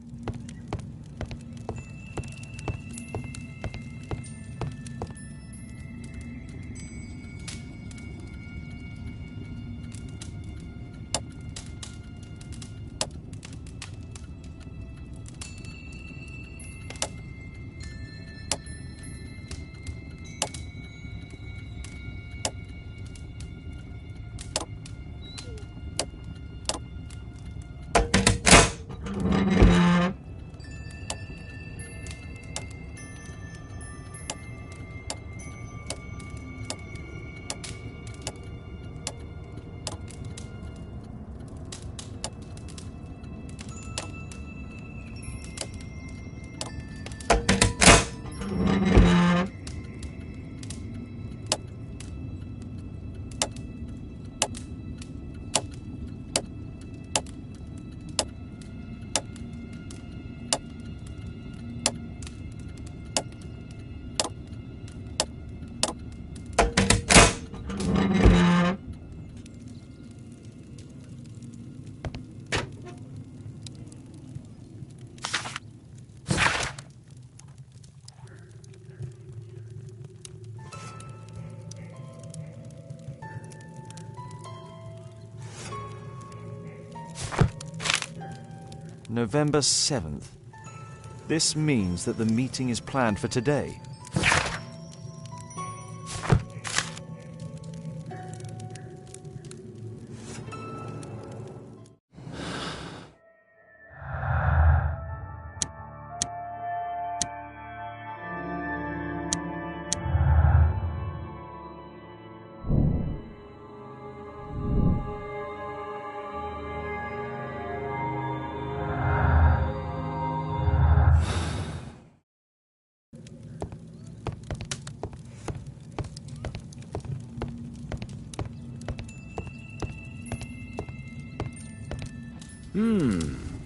November 7th. This means that the meeting is planned for today.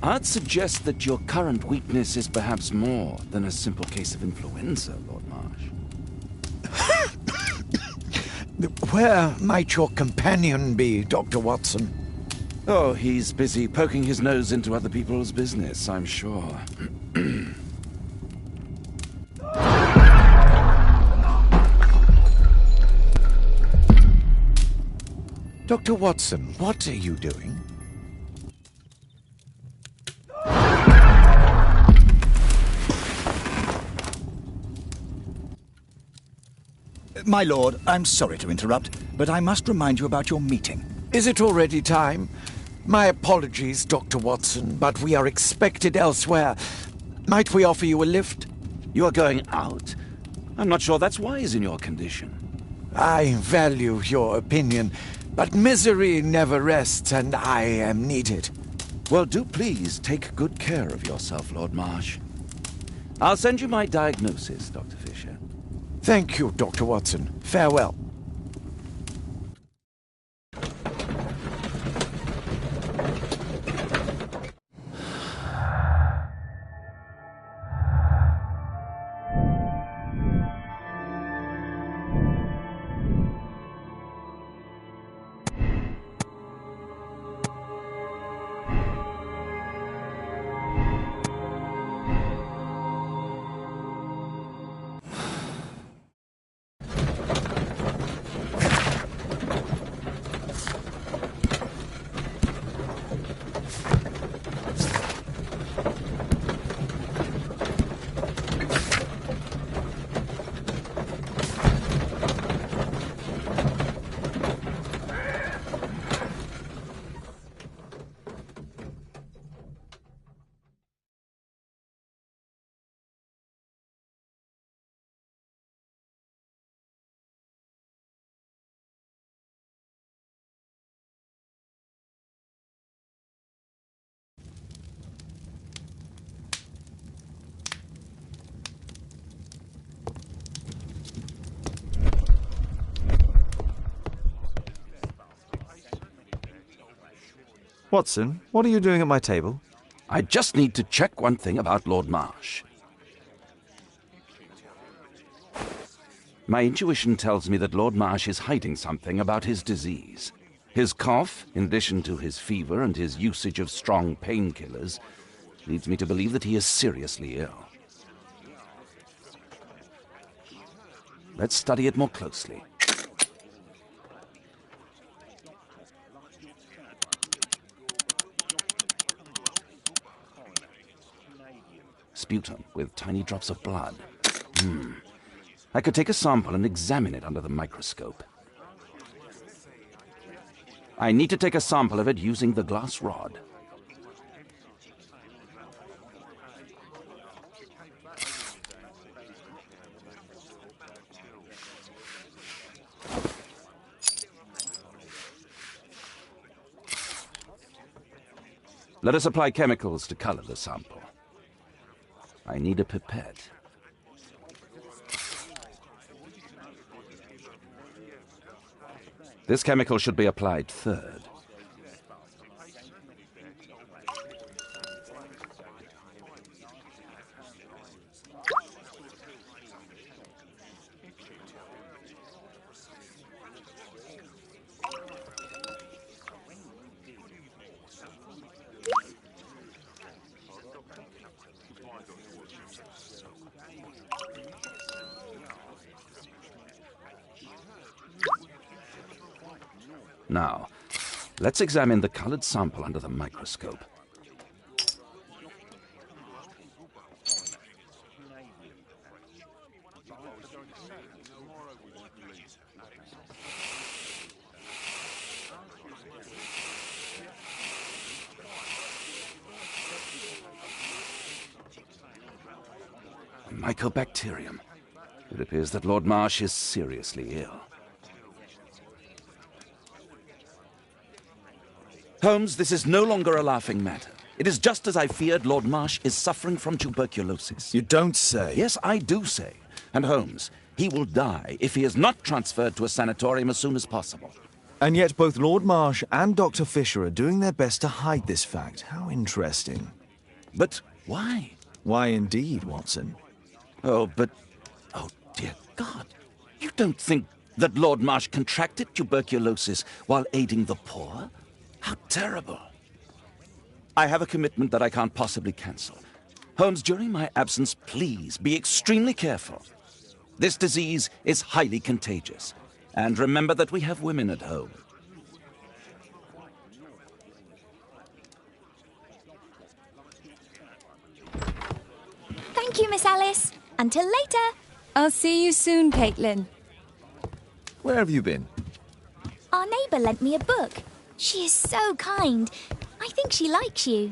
I'd suggest that your current weakness is perhaps more than a simple case of influenza, Lord Marsh. Where might your companion be, Dr. Watson? Oh, he's busy poking his nose into other people's business, I'm sure. Dr. Watson, what are you doing? My lord, I'm sorry to interrupt, but I must remind you about your meeting. Is it already time? My apologies, Dr. Watson, but we are expected elsewhere. Might we offer you a lift? You are going out? I'm not sure that's wise in your condition. I value your opinion, but misery never rests, and I am needed. Well, do please take good care of yourself, Lord Marsh. I'll send you my diagnosis, Dr. Fisher. Thank you, Dr. Watson. Farewell. Watson, what are you doing at my table? I just need to check one thing about Lord Marsh. My intuition tells me that Lord Marsh is hiding something about his disease. His cough, in addition to his fever and his usage of strong painkillers, leads me to believe that he is seriously ill. Let's study it more closely. Sputum with tiny drops of blood. I could take a sample and examine it under the microscope. I need to take a sample of it using the glass rod. Let us apply chemicals to color the sample. I need a pipette. This chemical should be applied third. Now, let's examine the colored sample under the microscope. Mycobacterium. It appears that Lord Marsh is seriously ill. Holmes, this is no longer a laughing matter. It is just as I feared. Lord Marsh is suffering from tuberculosis. You don't say. Yes, I do say. And Holmes, he will die if he is not transferred to a sanatorium as soon as possible. And yet both Lord Marsh and Dr. Fisher are doing their best to hide this fact. How interesting. But why? Why indeed, Watson? Oh, dear God. You don't think that Lord Marsh contracted tuberculosis while aiding the poor? How terrible. I have a commitment that I can't possibly cancel. Holmes, during my absence, please be extremely careful. This disease is highly contagious. And remember that we have women at home. Thank you, Miss Alice. Until later. I'll see you soon, Caitlin. Where have you been? Our neighbour lent me a book. She is so kind. I think she likes you.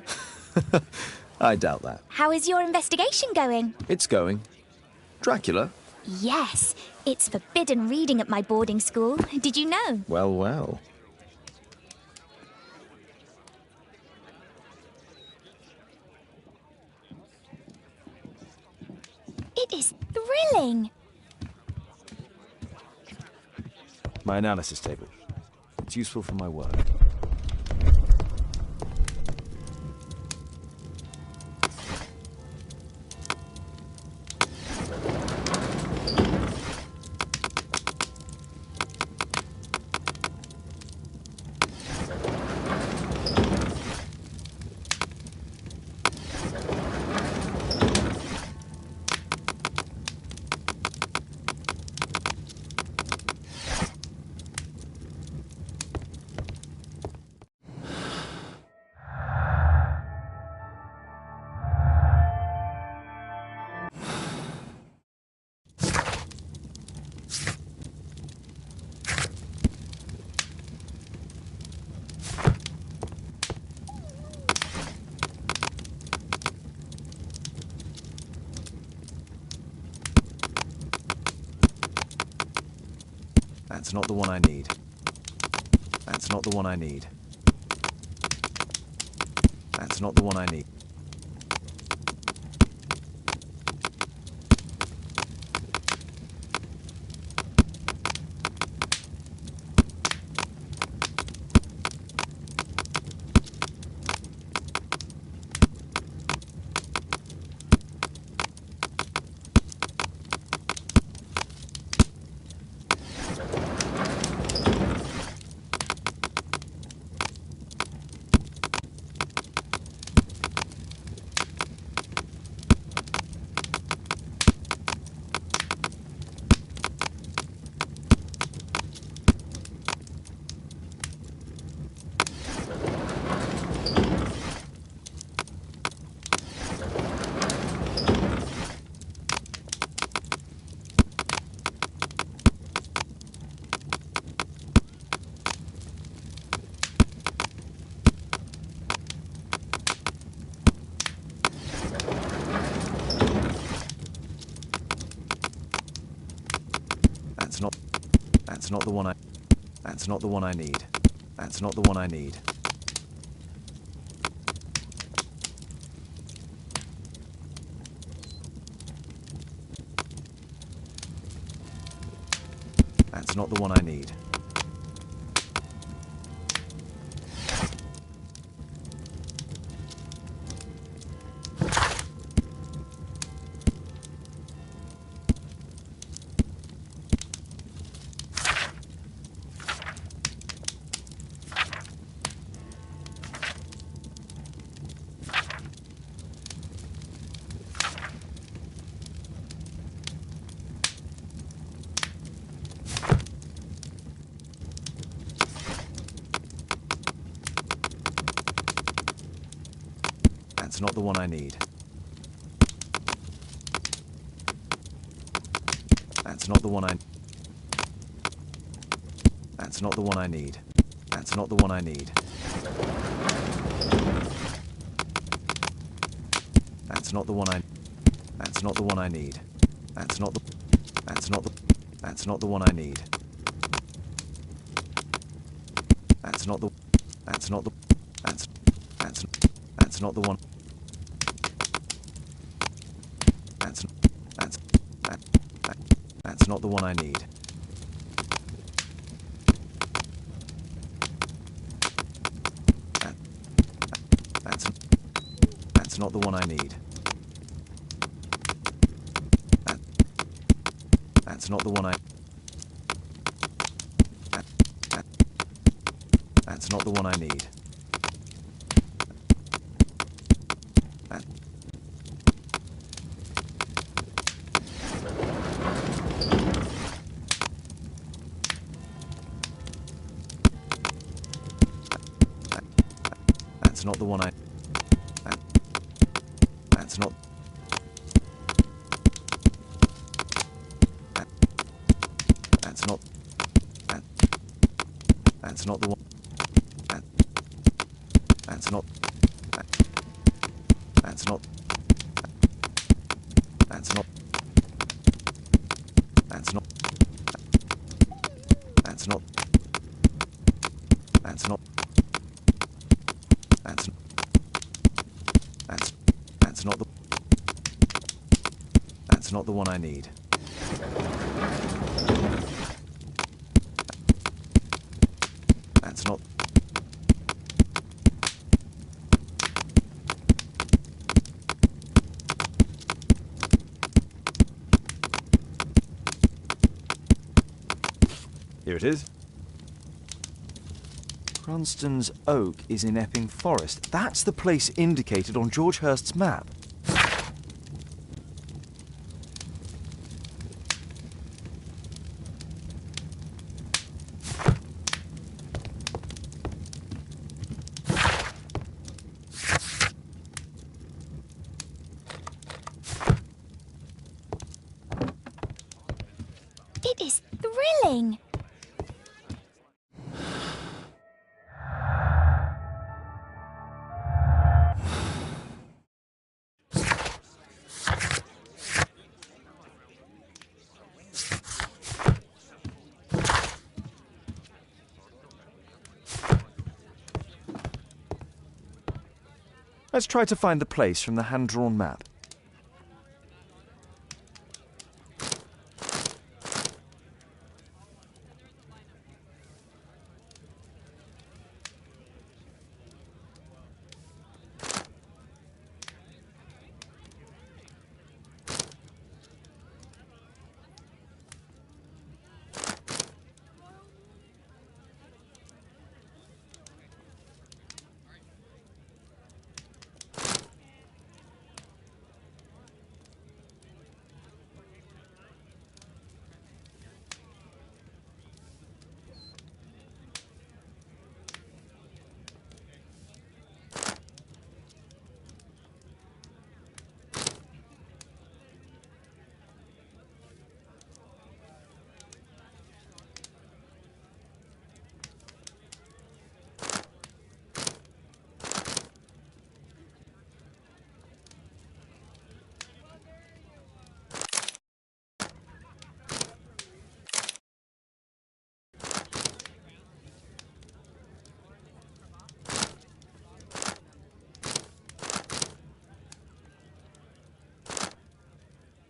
I doubt that. How is your investigation going? It's going. Dracula? Yes. It's forbidden reading at my boarding school. Did you know? Well, well. It is thrilling. My analysis table. It's useful for my work. That's not the one I need. That's not the one I need. That's not the one I need. That's not the one I... That's not the one I need. That's not the one I need. That's not the one I need. That's not the one I need. That's not the one I... That's not the one I need. That's not the one I need. That's not the one I... That's not the one I need. That's not the... That's not the... That's not the one I need. That's not the... That's not the... That's not the one... That's not the one I need. That's not the one I need. That's not the one I... That's not the one I need. That's not the one I... That's not... That's not... That's not the one... That's not... That's not... That's not... That's not... That's not... That's not... That's not the... That's not the one I need. That's not... Here it is. Cranston's Oak is in Epping Forest. That's the place indicated on George Hurst's map. It is thrilling. Let's try to find the place from the hand-drawn map.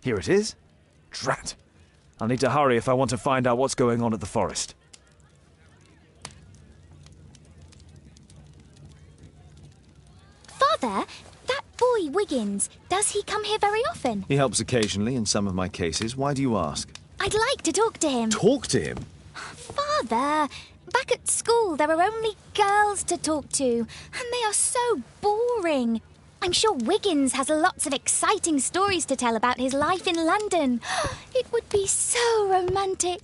Here it is. Drat. I'll need to hurry if I want to find out what's going on at the forest. Father, that boy Wiggins, does he come here very often? He helps occasionally in some of my cases. Why do you ask? I'd like to talk to him. Talk to him? Father, back at school there are only girls to talk to, and they are so boring. I'm sure Wiggins has lots of exciting stories to tell about his life in London. It would be so romantic.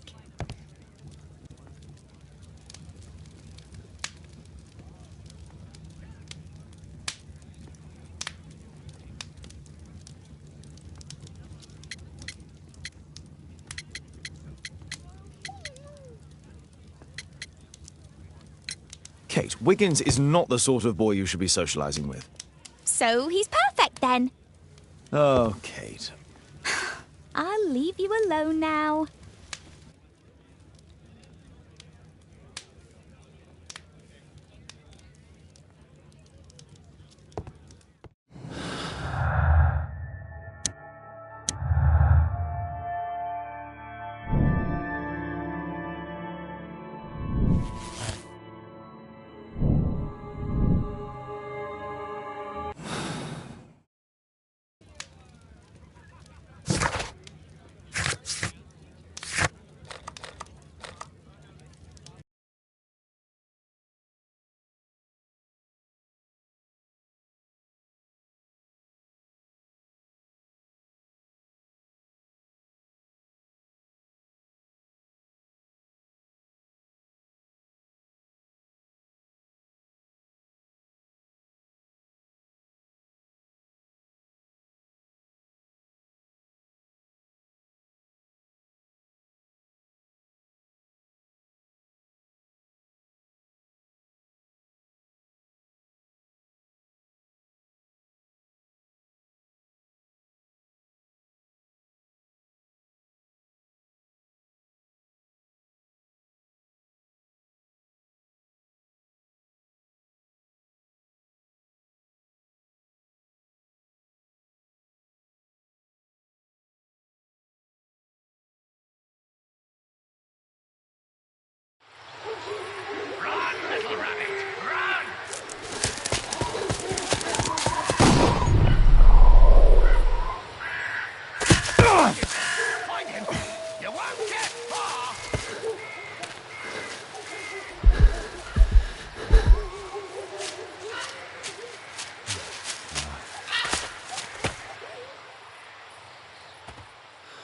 Kate, Wiggins is not the sort of boy you should be socialising with. So he's perfect then. Oh, Kate. I'll leave you alone now.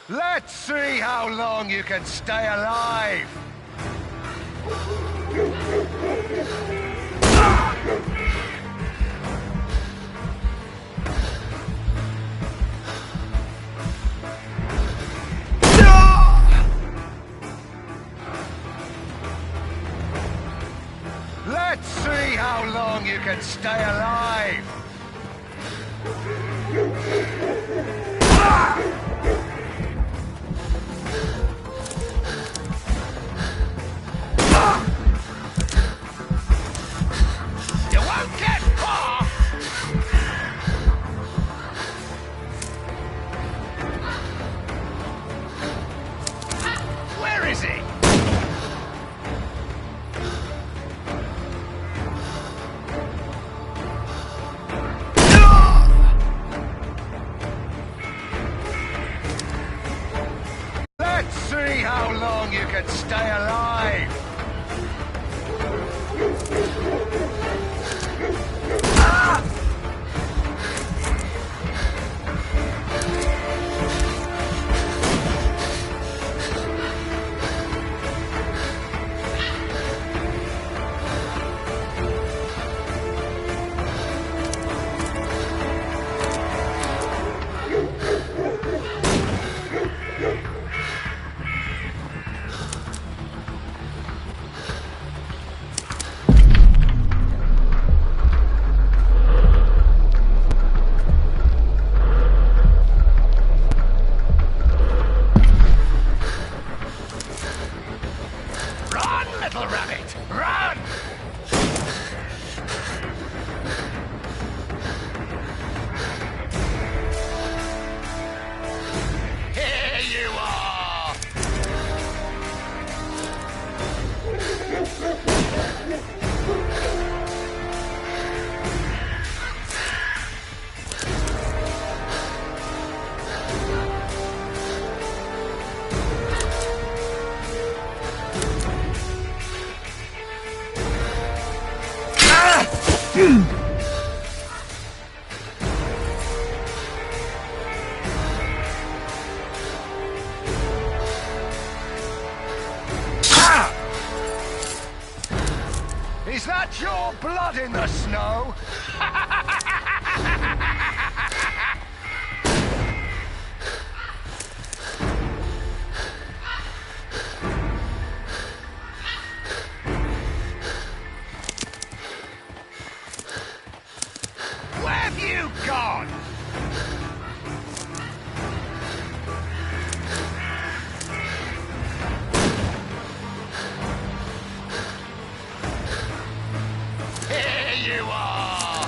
Let's see how long you can stay alive! Let's see how long you can stay alive! You won't get far! Where is he? Let's see how long you can stay alive! Is that your blood in the snow? Where have you gone? Here you are!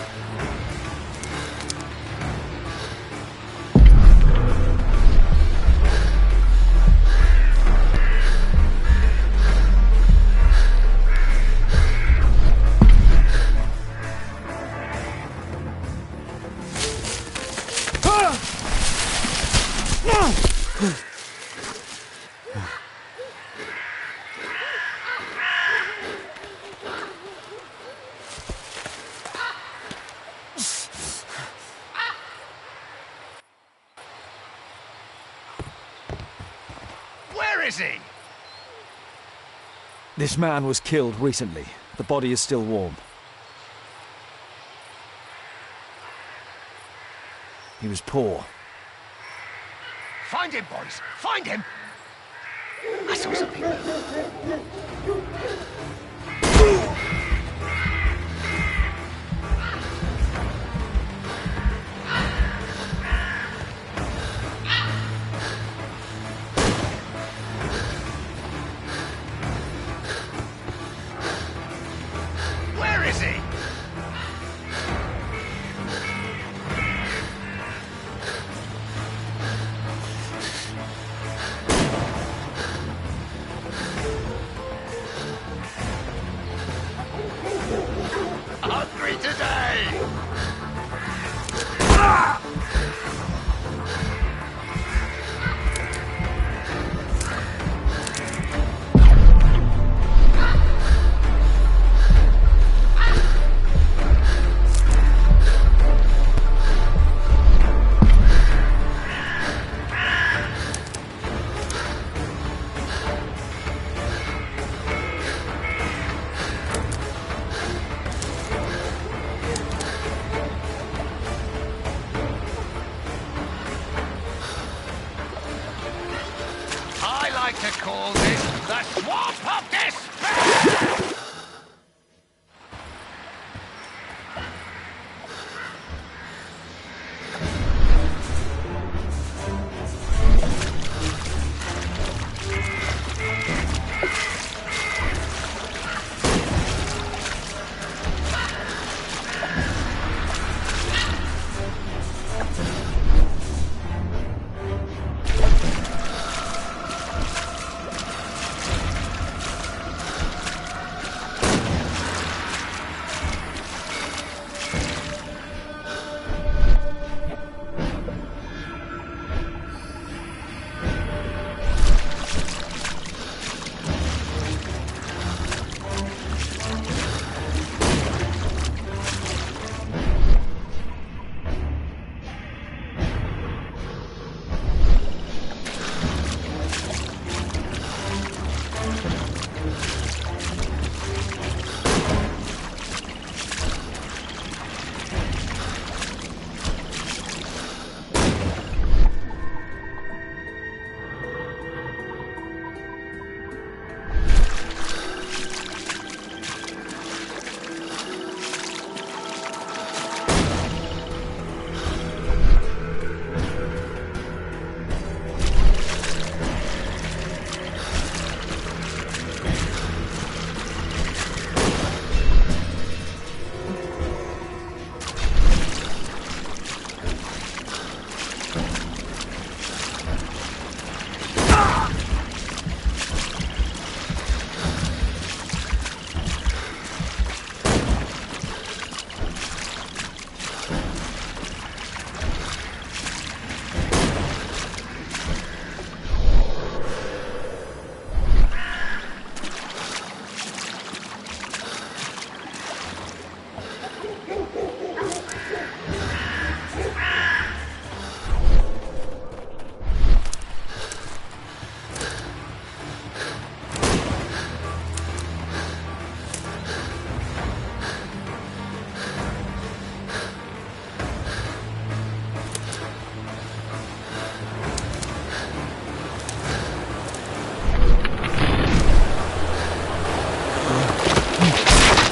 Where is he? This man was killed recently. The body is still warm. He was poor. Find him, boys! Find him! I saw something move. Where is he? Hungry today! Ah! I like to call this the Swamp of Despair!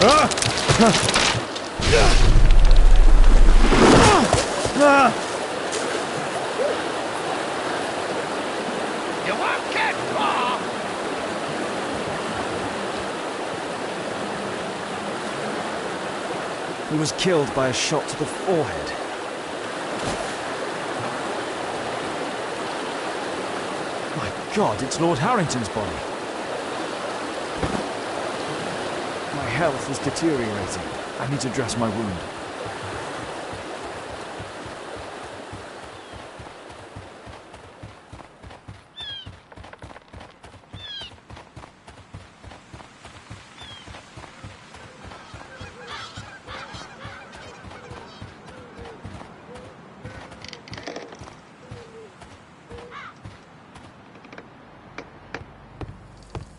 You won't get far! He was killed by a shot to the forehead. My God, it's Lord Harrington's body. My health is deteriorating. I need to dress my wound.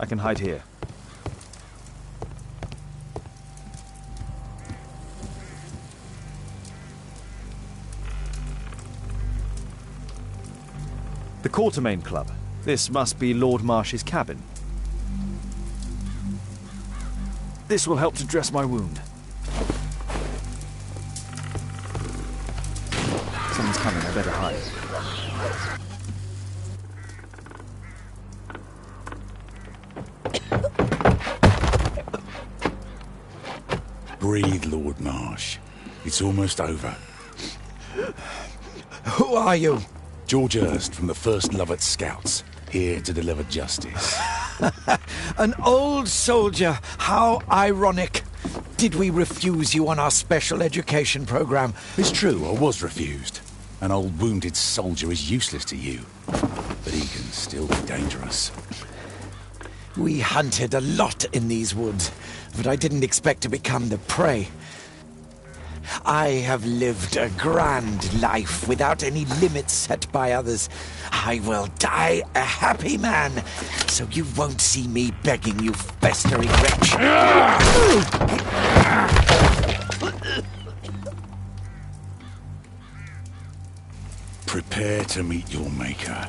I can hide here. The Quartermain Club. This must be Lord Marsh's cabin. This will help to dress my wound. Someone's coming, I better hide. Breathe, Lord Marsh. It's almost over. Who are you? George Hurst from the 1st Lovett Scouts, here to deliver justice. An old soldier. How ironic. Did we refuse you on our special education program? It's true, I was refused. An old wounded soldier is useless to you, but he can still be dangerous. We hunted a lot in these woods, but I didn't expect to become the prey. I have lived a grand life without any limits set by others. I will die a happy man, so you won't see me begging, you festering wretch. Prepare to meet your maker.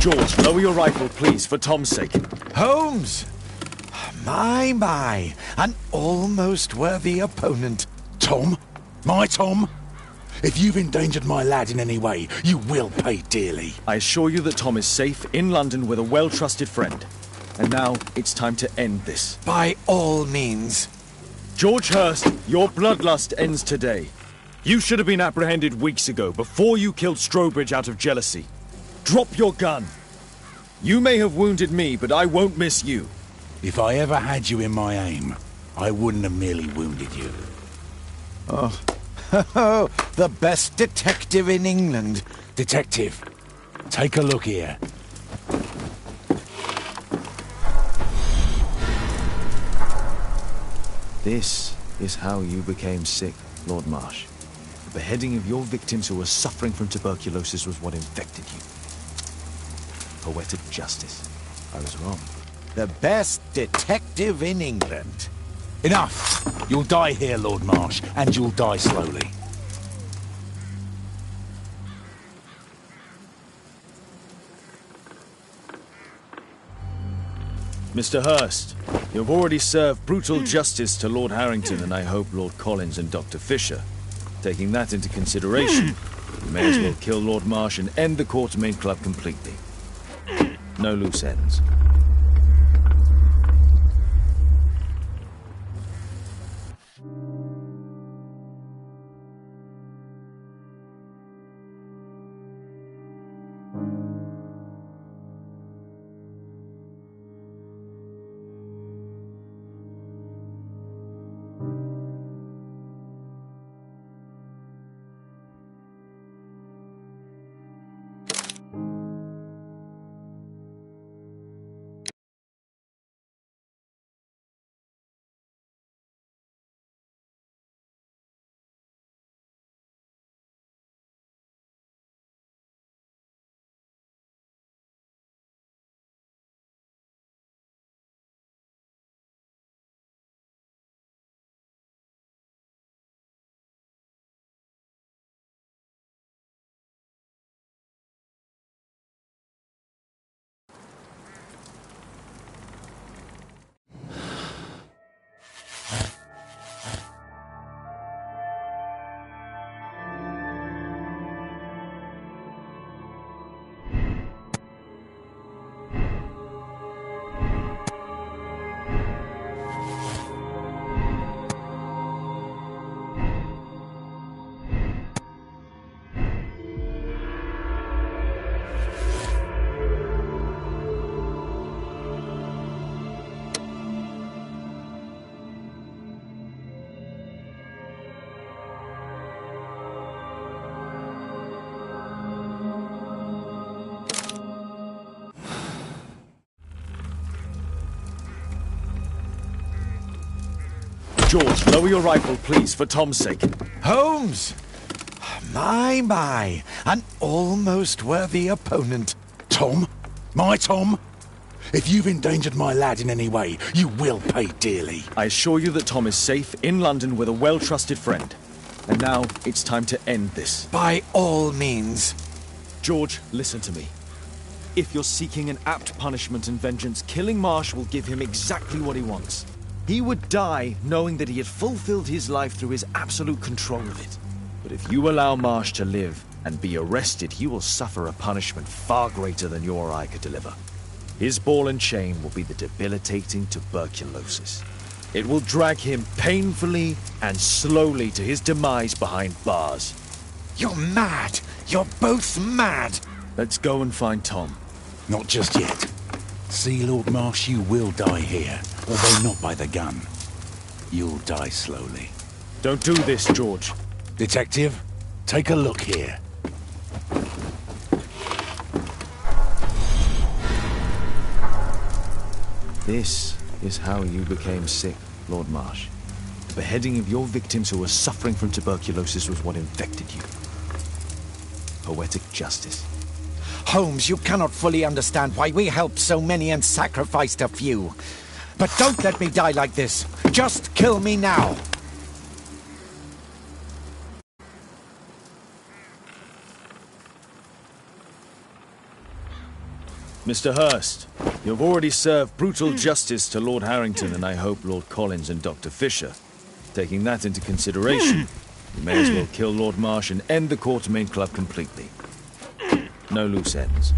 George, lower your rifle, please, for Tom's sake. Holmes! My, an almost worthy opponent. Tom? My Tom? If you've endangered my lad in any way, you will pay dearly. I assure you that Tom is safe in London with a well-trusted friend. And now it's time to end this. By all means. George Hurst, your bloodlust ends today. You should have been apprehended weeks ago, before you killed Strobridge out of jealousy. Drop your gun. You may have wounded me, but I won't miss you. If I ever had you in my aim, I wouldn't have merely wounded you. Oh, the best detective in England. Detective, take a look here. This is how you became sick, Lord Marsh. The beheading of your victims who were suffering from tuberculosis was what infected you. Poetic justice. I was wrong. The best detective in England. Enough! You'll die here, Lord Marsh, and you'll die slowly. Mr. Hurst, you have already served brutal justice to Lord Harrington and I hope Lord Collins and Dr. Fisher. Taking that into consideration, you may as well kill Lord Marsh and end the Quartermain Club completely. No loose ends. George, lower your rifle, please, for Tom's sake. Holmes! My, an almost worthy opponent. Tom? My Tom? If you've endangered my lad in any way, you will pay dearly. I assure you that Tom is safe in London with a well-trusted friend. And now it's time to end this. By all means. George, listen to me. If you're seeking an apt punishment and vengeance, killing Marsh will give him exactly what he wants. He would die knowing that he had fulfilled his life through his absolute control of it. But if you allow Marsh to live and be arrested, he will suffer a punishment far greater than you or I could deliver. His ball and chain will be the debilitating tuberculosis. It will drag him painfully and slowly to his demise behind bars. You're mad! You're both mad! Let's go and find Tom. Not just yet. See, Lord Marsh, you will die here, although not by the gun. You'll die slowly. Don't do this, George. Detective, take a look here. This is how you became sick, Lord Marsh. The beheading of your victims who were suffering from tuberculosis was what infected you. Poetic justice. Holmes, you cannot fully understand why we helped so many and sacrificed a few. But don't let me die like this. Just kill me now. Mr. Hurst, you've already served brutal justice to Lord Harrington and I hope Lord Collins and Dr. Fisher. Taking that into consideration, you may as well kill Lord Marsh and end the Quartermain Club completely. No loose ends.